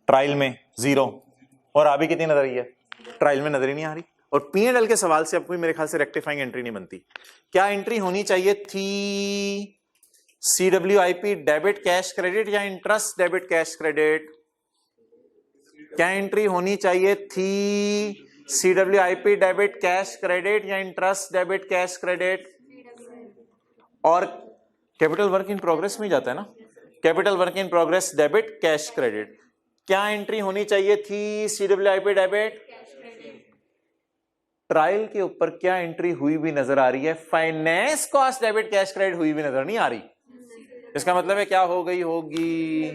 ट्रायल में, 0, और अभी कितनी नजर आई है, ट्रायल में नजर ही नहीं आ रही। और P&L के सवाल से अब कोई मेरे ख्याल से रेक्टिफाइंग एंट्री नहीं बनती। क्या एंट्री होनी चाहिए थी, CWIP डेबिट कैश क्रेडिट या इंटरेस्ट डेबिट कैश क्रेडिट? क्या एंट्री होनी चाहिए थी, CWIP डेबिट कैश क्रेडिट या इंटरेस्ट डेबिट कैश क्रेडिट? और कैपिटल वर्क इन प्रोग्रेस में जाता है ना, capital work in progress debit cash credit. क्या एंट्री होनी चाहिए थी, CWIP डेबिट? ट्रायल के ऊपर क्या एंट्री हुई भी नजर आ रही है, finance cost debit cash credit हुई भी नजर नहीं आ रही। इसका मतलब है क्या हो गई होगी,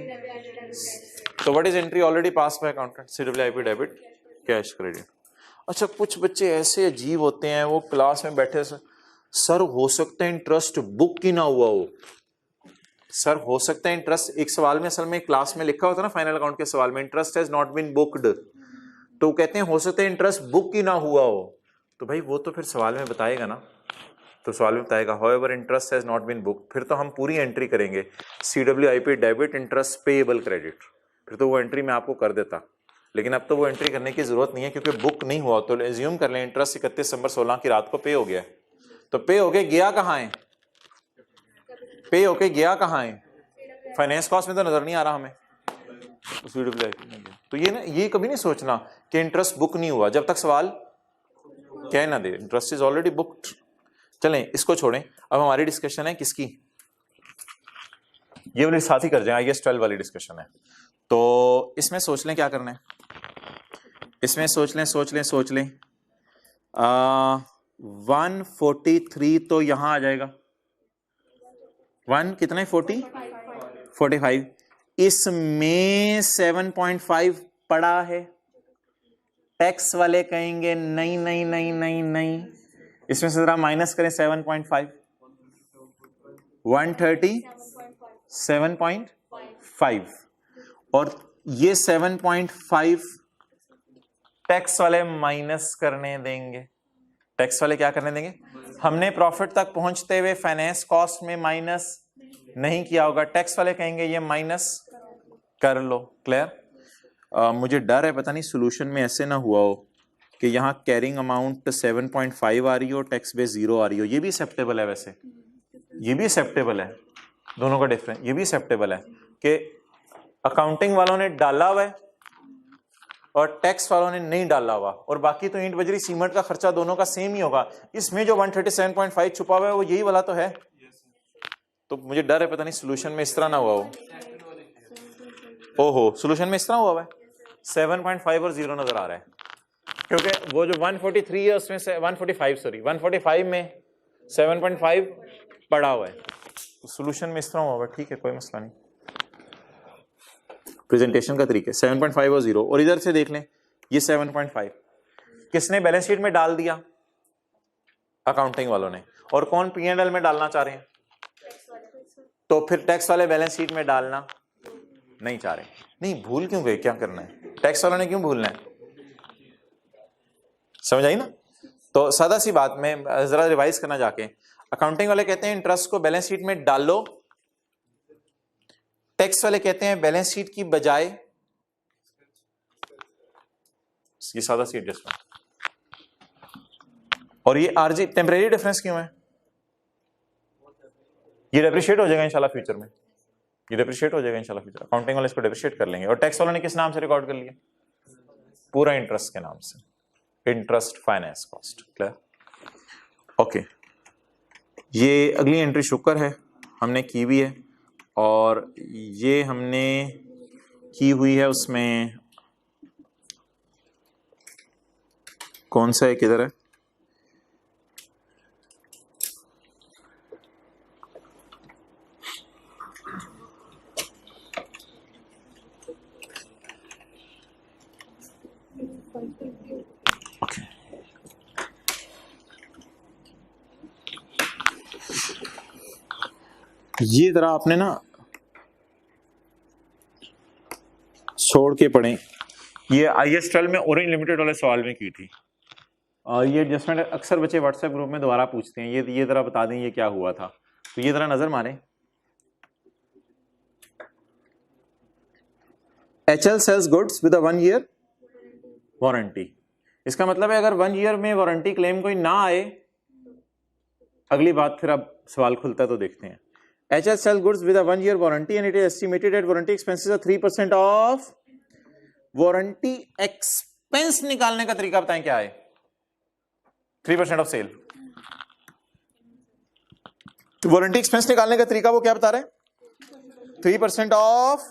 तो what is entry already pass by accountant, CWIP debit cash credit. अच्छा कुछ बच्चे ऐसे अजीब होते हैं, वो क्लास में बैठे सर हो सकता है इंटरेस्ट बुक ही ना हुआ हो, सर हो सकता है इंटरेस्ट, एक सवाल में असल में क्लास में लिखा होता है ना फाइनल अकाउंट के सवाल में, interest has not been booked, तो कहते हैं हो सकता है इंटरेस्ट बुक ही ना हुआ हो, तो भाई वो तो फिर सवाल में बताएगा ना, तो सवाल में बताएगा however interest has not been book, फिर तो हम पूरी एंट्री करेंगे CWIP debit interest payable credit, फिर तो वो एंट्री मैं आपको कर देता। लेकिन अब तो वो एंट्री करने की जरूरत नहीं है क्योंकि बुक नहीं हुआ, तो एज्यूम कर लें इंटरेस्ट 31 दिसंबर 16 की रात को पे हो गया, तो पे होके गया कहाँ है, पे होके गया कहाँ है, फाइनेंस कॉस्ट में तो नजर नहीं आ रहा हमें, तो ये ना, ये कभी नहीं सोचना कि इंटरेस्ट बुक नहीं हुआ जब तक सवाल कह ना दे इंटरेस्ट इज ऑलरेडी बुक्ड। चलें इसको छोड़ें, अब हमारी डिस्कशन है किसकी, ये वाली साथ ही कर जाए, IAS 12 वाली डिस्कशन है। तो इसमें सोच लें क्या करना है, इसमें सोच लें 143 तो यहां आ जाएगा, 1 कितना है 45, इसमें 7.5 पड़ा है, टैक्स वाले कहेंगे नहीं नहीं नहीं नहीं नहीं, इसमें से जरा माइनस करें 7.5, 137.5 और ये 7.5 टैक्स वाले माइनस करने देंगे, टैक्स वाले क्या करने देंगे, हमने प्रॉफिट तक पहुंचते हुए फाइनेंस कॉस्ट में माइनस नहीं किया होगा, टैक्स वाले कहेंगे ये माइनस कर लो। क्लियर? मुझे डर है पता नहीं सोल्यूशन में ऐसे ना हुआ हो कि यहाँ कैरिंग अमाउंट 7.5 आ रही हो, टैक्स बेस 0 आ रही हो। ये भी एक्सेप्टेबल है, वैसे ये भी एक्सेप्टेबल है, दोनों का डिफरेंस ये भी एक्सेप्टेबल है कि अकाउंटिंग वालों ने डाला हुआ है और टैक्स वालों ने नहीं डाला हुआ, और बाकी तो ईंट बजरी सीमेंट का खर्चा दोनों का सेम ही होगा। इसमें जो 137.5 छुपा हुआ है वो यही वाला तो है। तो मुझे डर है पता नहीं सोल्यूशन में इस तरह ना हुआ हो। ओहो, सोल्यूशन में इस तरह हुआ है, 7.5 और 0 नजर आ रहा है, क्योंकि वो जो 143 है उसमें से 145 में 7.5 पड़ा हुआ है, तो सोल्यूशन में इस तरह हुआ है। ठीक है, कोई मसला नहीं, प्रेजेंटेशन का तरीका 7.5 और 0। और इधर से देख लें ये 7.5 किसने बैलेंस शीट में डाल दिया, अकाउंटिंग वालों ने, और कौन P&L में डालना चाह रहे हैं, तो फिर टैक्स वाले बैलेंस शीट में डालना नहीं चाह रहे। नहीं, भूल क्यों गए, क्या करना है, टैक्स वालों ने क्यों भूलना है, समझ आई ना? तो सादा सी बात में जरा रिवाइज करना जाके, अकाउंटिंग वाले कहते हैं इंटरेस्ट को बैलेंस शीट में डालो, टैक्स वाले कहते हैं बैलेंस शीट की बजाय, ये सादा सी एडजस्टमेंट। और ये आरजी टेम्परेरी डिफरेंस क्यों है, ये डेप्रिशिएट हो जाएगा इंशाल्लाह फ्यूचर में, ये डेप्रिशिएट हो जाएगा इंशाल्लाह फ्यूचर, अकाउंटिंग वाले इसको डेप्रिशिएट कर लेंगे। और टैक्स वालों ने किस नाम से रिकॉर्ड कर लिया, पूरा इंटरेस्ट के नाम से, interest finance cost. Clear? Okay, ये अगली एंट्री शुक्र है हमने की हुई है, और ये हमने की हुई है उसमें कौन सा है, किधर है, ये जरा आपने ना छोड़ के पढ़ें, ये IS12 में ऑरेंज लिमिटेड वाले सवाल में की थी, और ये एडजस्टमेंट अक्सर बच्चे व्हाट्सएप ग्रुप में दोबारा पूछते हैं, ये जरा बता दें ये क्या हुआ था, तो ये जरा नजर मारें। HL sells goods with a 1 year warranty, इसका मतलब है अगर 1 ईयर में वारंटी क्लेम कोई ना आए, अगली बात फिर अब सवाल खुलता है, तो देखते हैं। HL sells goods with a 1 year warranty and it is estimated that warranty expenses are 3% of warranty expense। निकालने का तरीका बताएं क्या है, 3% ऑफ सेल, वारंटी एक्सपेंस निकालने का तरीका वो क्या बता रहे हैं, 3% ऑफ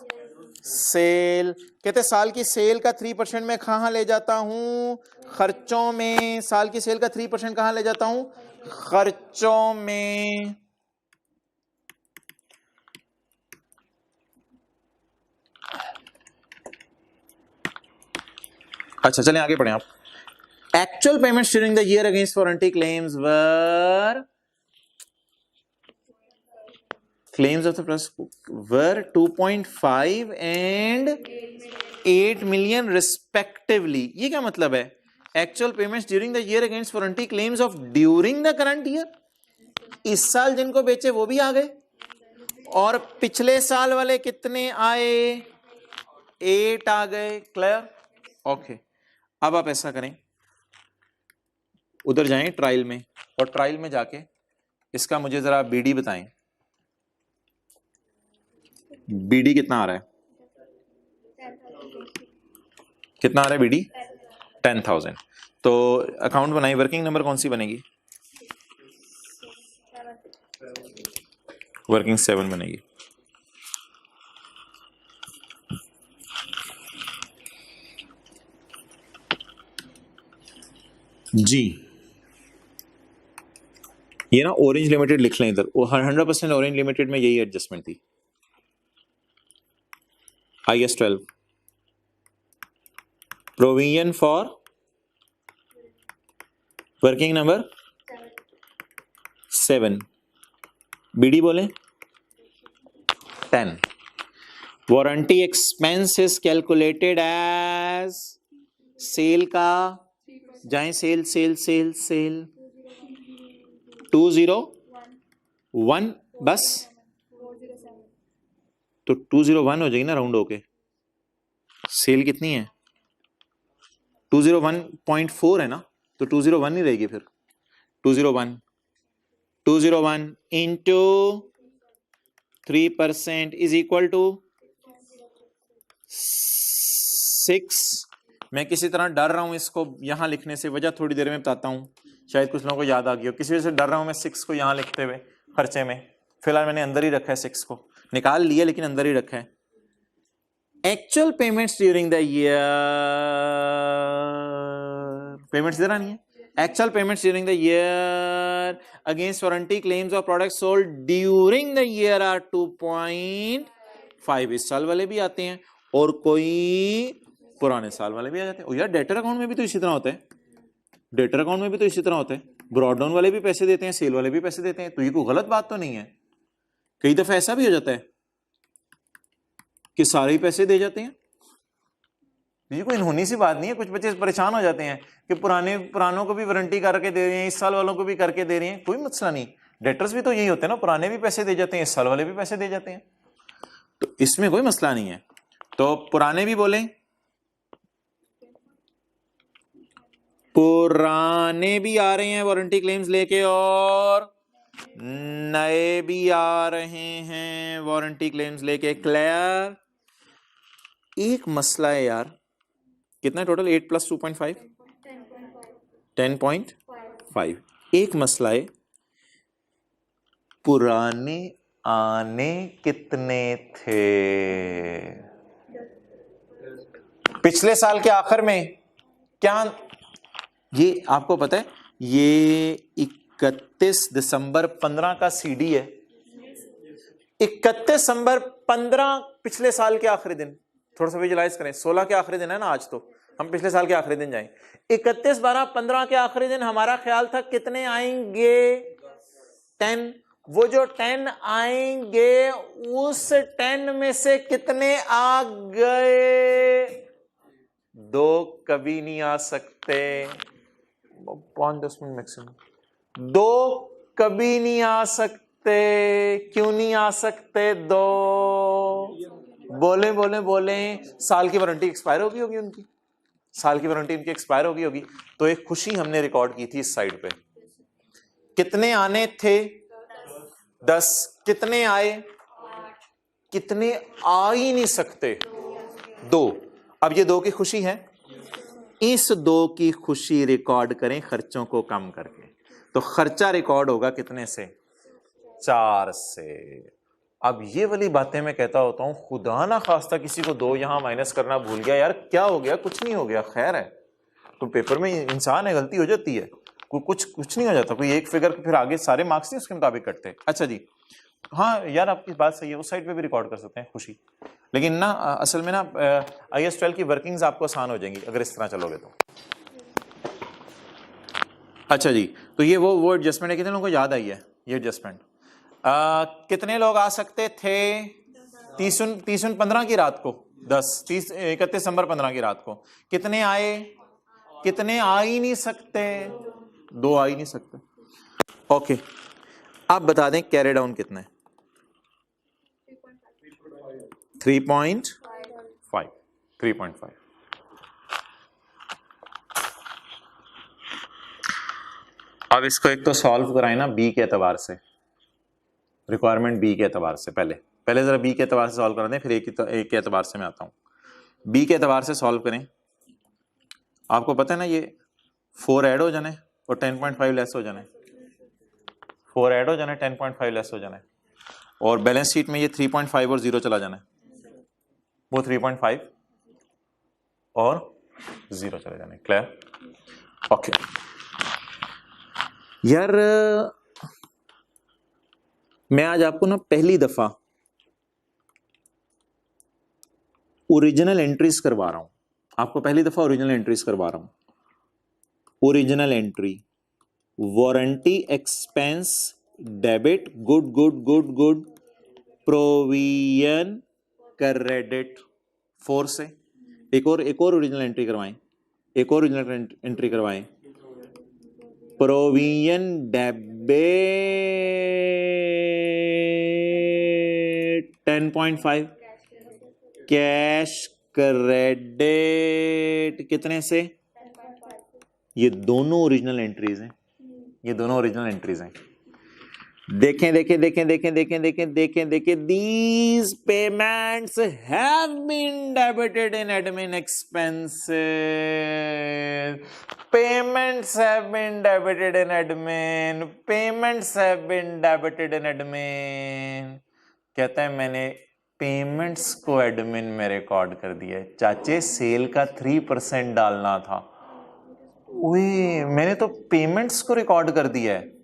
सेल। कहते साल की सेल का 3% मैं कहां ले जाता हूं, खर्चों में, साल की सेल का 3% कहां ले जाता हूं, खर्चों में। अच्छा चलें आगे पढ़ें आप। Actual payments during the year against warranty claims were, claims of the trust were 2.5 and 8 million respectively। ये क्या मतलब है, actual payments during the year against warranty claims of during the current year, इस साल जिनको बेचे वो भी आ गए, और पिछले साल वाले कितने आए, 8 आ गए। क्लियर? ओके, अब आप ऐसा करें, उधर जाएं ट्रायल में, और ट्रायल में जाके इसका मुझे जरा BD बताएं, BD कितना आ रहा है, कितना आ रहा है BD, 10,000। तो अकाउंट बनाई, वर्किंग नंबर कौन सी बनेगी, वर्किंग 7 बनेगी। जी ये ना ऑरेंज लिमिटेड लिख लें इधर, 100% ऑरेंज लिमिटेड में यही एडजस्टमेंट थी। IS12 provision for working number 7, BD बोले 10। Warranty expense is calculated as sale का जाएं, सेल सेल सेल सेल 201 बस, तो 201 हो जाएगी ना राउंड होके। सेल कितनी है 201.4 है ना, तो 201 ही रहेगी फिर। 201 इंटू 3% इज इक्वल टू 6। मैं किसी तरह डर रहा हूं इसको यहां लिखने से, वजह थोड़ी देर में बताता हूं, शायद कुछ लोगों को याद आ गई हो। किसी वजह से डर रहा हूं मैं 6 को यहां लिखते हुए खर्चे में। फिलहाल मैंने अंदर ही रखा है, 6 को निकाल लिया लेकिन अंदर ही रखा है। Actual payments during the year, payments इधर आनी है। Actual payments during the year against warranty claims or products sold during the year are 2.5। इस साल वाले भी आते हैं और कोई पुराने साल वाले भी आ जाते हैं। यार डेटर अकाउंट में भी तो इसी तरह होता है, डेटर अकाउंट में भी तो इसी तरह होता है। ब्रॉडडाउन वाले भी पैसे देते हैं, सेल वाले भी पैसे देते हैं, तो ये कोई गलत बात तो नहीं है। कई दफा ऐसा भी हो जाता है कि सारे ही पैसे दे जाते हैं, ये कोई होनी सी बात नहीं है। कुछ बच्चे परेशान हो जाते हैं कि पुरानों को भी वारंटी करके दे रहे हैं, इस साल वालों को भी करके दे रहे हैं, कोई मसला नहीं। डेटर्स भी तो यही होते हैं ना, पुराने भी पैसे दे जाते हैं, इस साल वाले भी पैसे दे जाते हैं, तो इसमें कोई मसला नहीं है। तो पुराने भी बोलें, पुराने भी आ रहे हैं वारंटी क्लेम्स लेके और नए भी आ रहे हैं वारंटी क्लेम्स लेके। क्लियर? एक मसला है यार, कितना टोटल 8 + 2.5 10.5। एक मसला है, पुराने आने कितने थे पिछले साल के आखिर में? क्या ये आपको पता है? ये 31 दिसंबर 15 का सीडी है। 31 दिसंबर 15 पिछले साल के आखिरी दिन, थोड़ा सा विजुलाइज करें, 16 के आखिरी दिन है ना आज, तो हम पिछले साल के आखिरी दिन जाएं। 31/12/15 के आखिरी दिन हमारा ख्याल था कितने आएंगे? 10। वो जो 10 आएंगे उस 10 में से कितने आ गए? 2 कभी नहीं आ सकते, 5-10 मिनट मैक्सिमम। 2 कभी नहीं आ सकते। क्यों नहीं आ सकते 2? बोले बोले बोले, साल की वारंटी एक्सपायर होगी उनकी, साल की वारंटी उनकी एक्सपायर होगी। तो एक खुशी हमने रिकॉर्ड की थी इस साइड पे। कितने आने थे? 10। कितने आए? कितने आ ही नहीं सकते? 2। अब ये 2 की खुशी है, इस 2 की खुशी रिकॉर्ड करें खर्चों को कम करके, तो खर्चा रिकॉर्ड होगा कितने से? 4 से। अब ये वाली बातें मैं कहता होता हूं, खुदा ना खास्ता किसी को 2 यहां माइनस करना भूल गया, यार क्या हो गया? कुछ नहीं हो गया, खैर है। तो पेपर में इंसान है, गलती हो जाती है, कुछ नहीं हो जाता। कोई एक फिगर फिर आगे सारे मार्क्स नहीं उसके मुताबिक कटते। अच्छा जी, हाँ यार आपकी बात सही है, उस साइड पे भी रिकॉर्ड कर सकते हैं खुशी, लेकिन ना असल में ना IAS 12 की वर्किंग्स आपको आसान हो जाएंगी अगर इस तरह चलोगे तो। अच्छा जी, तो ये वो एडजस्टमेंट है, कितने लोगों को याद आई है ये एडजस्टमेंट? कितने लोग आ सकते थे 30/15 की रात को? 10। 31 दिसंबर 15 की रात को कितने आए? कितने आ ही नहीं सकते? 2 आ ही नहीं सकते। ओके, आप बता दें कैरी डाउन कितना है? 3.5। अब इसको एक तो सॉल्व कराए ना बी के एतबार से, रिक्वायरमेंट बी के एतबार से। पहले जरा बी के एतबार से सॉल्व करा दें, फिर एक के एतबार से मैं आता हूं। बी के एतबार से सॉल्व करें। आपको पता है ना ये 4 ऐड हो जाने और 10.5 लेस हो जाने, 4 ऐड हो जाने 10.5 लेस हो जाने, और बैलेंस शीट में ये 3.5 और 0 चला जाना, वो 3.5 और 0 चले जाने। क्लियर? ओके यार, मैं आज आपको ना पहली दफा ओरिजिनल एंट्रीज करवा रहा हूं, आपको पहली दफा ओरिजिनल एंट्रीज करवा रहा हूं। Original entry, warranty expense debit, good good good good, provision credit 4 से। एक और ओरिजिनल एंट्री करवाएं, एक और ओरिजिनल एंट्री करवाएं, प्रोविजन डेबिट 10.5, कैश क्रेडिट कितने से? ये दोनों ओरिजिनल एंट्रीज हैं, ये दोनों ओरिजिनल एंट्रीज हैं। देखें देखें देखें देखें देखें देखें देखें देखें, these payments have been debited in admin expenses. Payments have been debited in admin. Payments have been debited in admin. कहता है मैंने पेमेंट्स को एडमिन में रिकॉर्ड कर दिया है। चाचे सेल का 3% डालना था, ओए मैंने तो पेमेंट्स को रिकॉर्ड कर दिया है।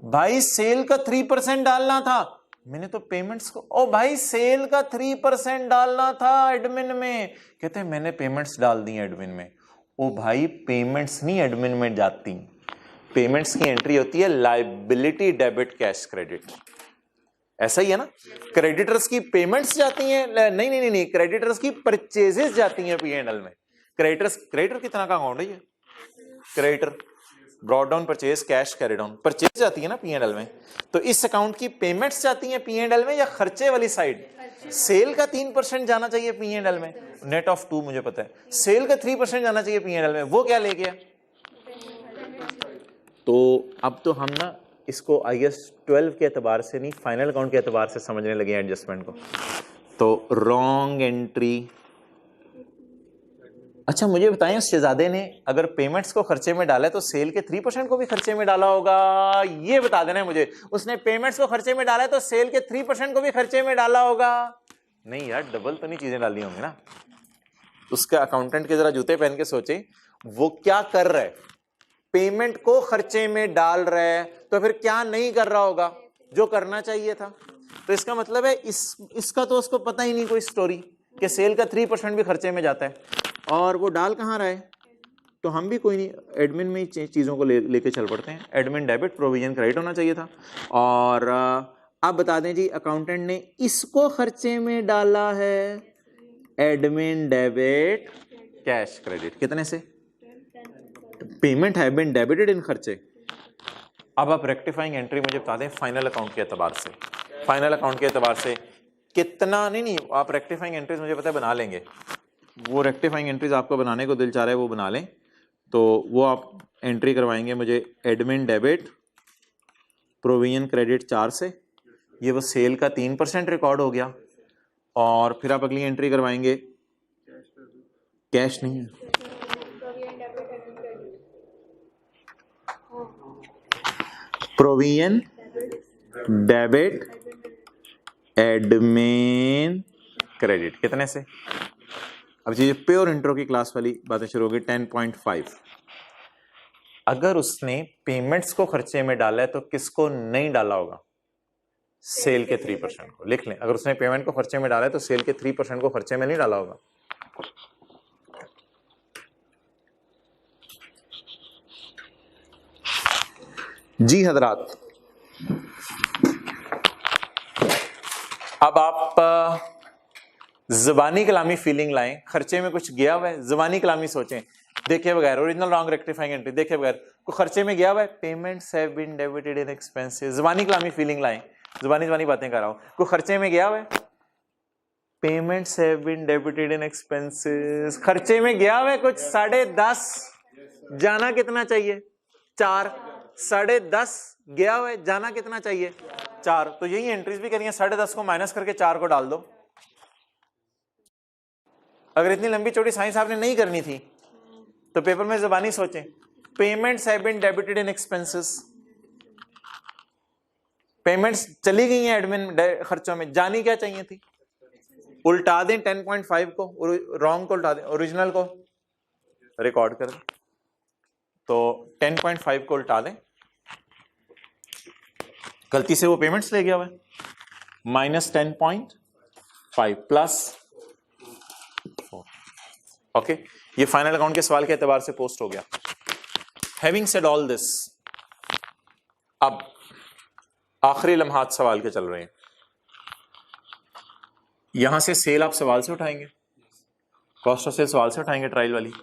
भाई सेल का 3% डालना था, मैंने तो पेमेंट्स को, ओ भाई सेल का 3% डालना था एडमिन में। कहते हैं मैंने पेमेंट्स डाल दी एडमिन में। ओ भाई पेमेंट्स नहीं एडमिन में जाती, पेमेंट्स की एंट्री होती है लायबिलिटी डेबिट कैश क्रेडिट। ऐसा ही है ना, क्रेडिटर्स की पेमेंट्स जाती हैं, नहीं नहीं नहीं, क्रेडिटर्स की परचेजेस जाती हैं P&L में। क्रेडिटर कितना का अकाउंट है ये? Creditor brought down purchase cash carry down, purchase जाती है ना P&L में। तो इस अकाउंट की पेमेंट्स जाती हैं P&L में या खर्चे वाली साइड? सेल का 3% जाना चाहिए P&L में, नेट ऑफ 2 मुझे पता है, सेल का 3% जाना चाहिए P&L में, वो क्या ले गया? तो अब तो हम ना इसको IAS 12 के एतबार से नहीं, फाइनल अकाउंट के एतबार से समझने लगे एडजस्टमेंट को। तो रॉन्ग एंट्री। अच्छा मुझे बताएं, उस शहजादे ने अगर पेमेंट्स को खर्चे में डाला है तो सेल के 3% को भी खर्चे में डाला होगा? ये बता देना है मुझे, उसने पेमेंट्स को खर्चे में डाला है तो सेल के 3% को भी खर्चे में डाला होगा? नहीं यार, डबल तो नहीं चीजें डाली होंगी ना। उसके अकाउंटेंट के जरा जूते पहन के सोचे, वो क्या कर रहा है? पेमेंट को खर्चे में डाल रहा है, तो फिर क्या नहीं कर रहा होगा जो करना चाहिए था? तो इसका मतलब है इसका तो उसको पता ही नहीं कोई स्टोरी कि सेल का 3% भी खर्चे में जाता है, और वो डाल कहाँ रहा है? तो हम भी कोई नहीं, एडमिन में ही चीज़ों को लेके चल पड़ते हैं। एडमिन डेबिट प्रोविजन क्रेडिट होना चाहिए था। और आप बता दें जी, अकाउंटेंट ने इसको खर्चे में डाला है एडमिन डेबिट कैश क्रेडिट कितने से? Payment have been debited in खर्चे। अब आप रेक्टिफाइंग एंट्री मुझे बता दें फाइनल अकाउंट के एतबार से, फाइनल अकाउंट के एतबार से कितना? नहीं आप रेक्टिफाइंग एंट्रीज मुझे पता है बना लेंगे, वो रेक्टिफाइंग एंट्रीज आपको बनाने को दिल चाह रहा है वो बना लें। तो वो आप एंट्री करवाएंगे मुझे एडमिन डेबिट प्रोविजन क्रेडिट 4 से, ये वो सेल का 3% रिकॉर्ड हो गया। और फिर आप अगली एंट्री करवाएंगे, कैश नहीं है, प्रोविजन डेबिट एडमिन क्रेडिट कितने से? अब ये प्योर इंट्रो की क्लास वाली बातें शुरू होगी। 10.5, अगर उसने पेमेंट्स को खर्चे में डाला है तो किसको नहीं डाला होगा? सेल के 3% को। लिख लें, अगर उसने पेमेंट को खर्चे में डाला है तो सेल के 3% को खर्चे में नहीं डाला होगा। जी हजरात, अब आप ज़बानी कलामी फीलिंग लाएं, खर्चे में कुछ गया हुआ है, ज़बानी कलामी सोचें, देखे बगैर, ओरिजिनल रॉन्ग रेक्टिफाइंग एंट्री देखे बगैर, को खर्चे में गया हुआ है, payments have been debited in expenses, ज़बानी कलामी फीलिंग लाएं, ज़बानी बातें कर रहा हूं, को खर्चे में गया हुआ है, payments have been debited in expenses, खर्चे में गया हुआ है कुछ 10.5, जाना कितना चाहिए? 4, 10.5 गया हुआ है, जाना कितना चाहिए? 4। तो यही एंट्रीज भी करिए, 10.5 को माइनस करके 4 को डाल दो। अगर इतनी लंबी चौड़ी साइंस आपने नहीं करनी थी तो पेपर में ज़बानी सोचें, payments have been debited in expenses, payments चली गई हैं एडमिन खर्चों में, जानी क्या चाहिए थी? उल्टा दें 10.5 को, रॉन्ग को उल्टा दें, ओरिजिनल को रिकॉर्ड कर दें। तो 10.5 को उल्टा दें, गलती से वो पेमेंट्स ले गया हुआ है, माइनस 10.5 प्लस 4। ओके, ये फाइनल अकाउंट के सवाल के एतबार से पोस्ट हो गया। हैविंग सेड ऑल दिस, अब आखिरी लम्हात सवाल के चल रहे हैं। यहां से सेल आप सवाल से उठाएंगे, कॉस्ट ऑफ सेल सवाल से उठाएंगे, ट्रायल वाली।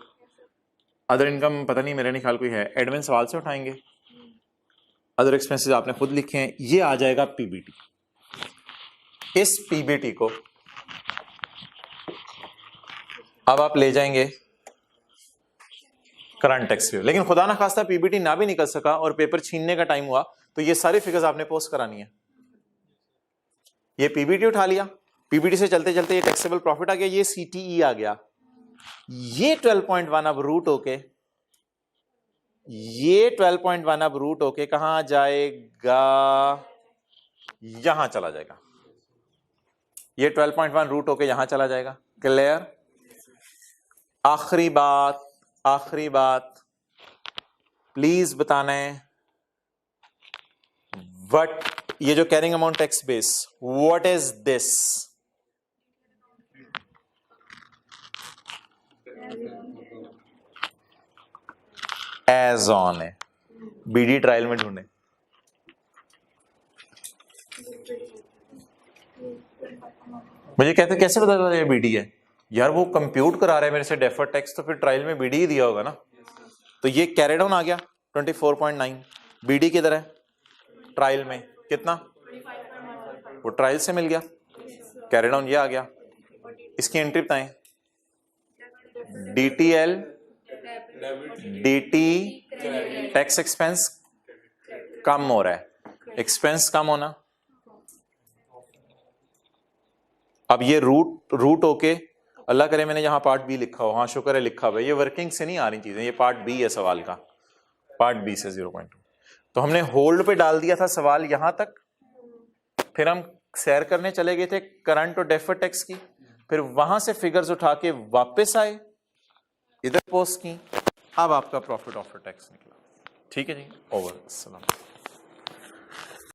अदर इनकम पता नहीं, मेरे नहीं ख्याल कोई है, एडमिन सवाल से उठाएंगे। अदर एक्सपेंसेस आपने खुद लिखे हैं, ये आ जाएगा पीबीटी। इस पीबीटी को अब आप ले जाएंगे करंट टैक्स व्यू। लेकिन खुदा ना खास्ता पीबीटी ना भी निकल सका और पेपर छीनने का टाइम हुआ तो ये सारी फिगर्स आपने पोस्ट करानी है। ये पीबीटी उठा लिया, पीबीटी से चलते चलते ये टैक्सेबल प्रॉफिट आ गया, ये सीटीई आ गया, ये 12.1 अब रूट होके, ये 12.1 अब रूट होके कहां जाएगा, यहां चला जाएगा। ये 12.1 रूट होके यहां चला जाएगा। क्लियर? आखिरी बात प्लीज बताना है, व्हाट, ये जो carrying amount tax base, what is this? As on है, बीडी ट्रायल में ढूंढे। मुझे कहते कैसे पता चला ये बीडी है? यार वो कंप्यूट करा रहे हैं मेरे से डेफर्ड टैक्स, तो फिर ट्रायल में बीडी ही दिया होगा ना। तो ये कैरी डाउन आ गया 24.9, बीडी किधर है? ट्रायल में कितना? वो ट्रायल से मिल गया, कैरी डाउन ये आ गया। इसकी एंट्री बताएं, डीटीएल, डीटी टैक्स एक्सपेंस कम हो रहा है, एक्सपेंस कम होना। अब ये रूट होके, अल्लाह करे मैंने यहां पार्ट बी लिखा हो, हाँ शुक्र है लिखा हुआ है, ये वर्किंग से नहीं आ रही चीजें, ये पार्ट बी है सवाल का, पार्ट बी से 0.2। तो हमने होल्ड पे डाल दिया था सवाल यहां तक, फिर हम सैर करने चले गए थे करंट और डेफर्ड टैक्स की, फिर वहां से फिगर्स उठा के वापस आए, इधर पोस्ट की, अब आपका प्रॉफिट आफ्टर टैक्स निकला। ठीक है जी, ओवर। अस्सलाम।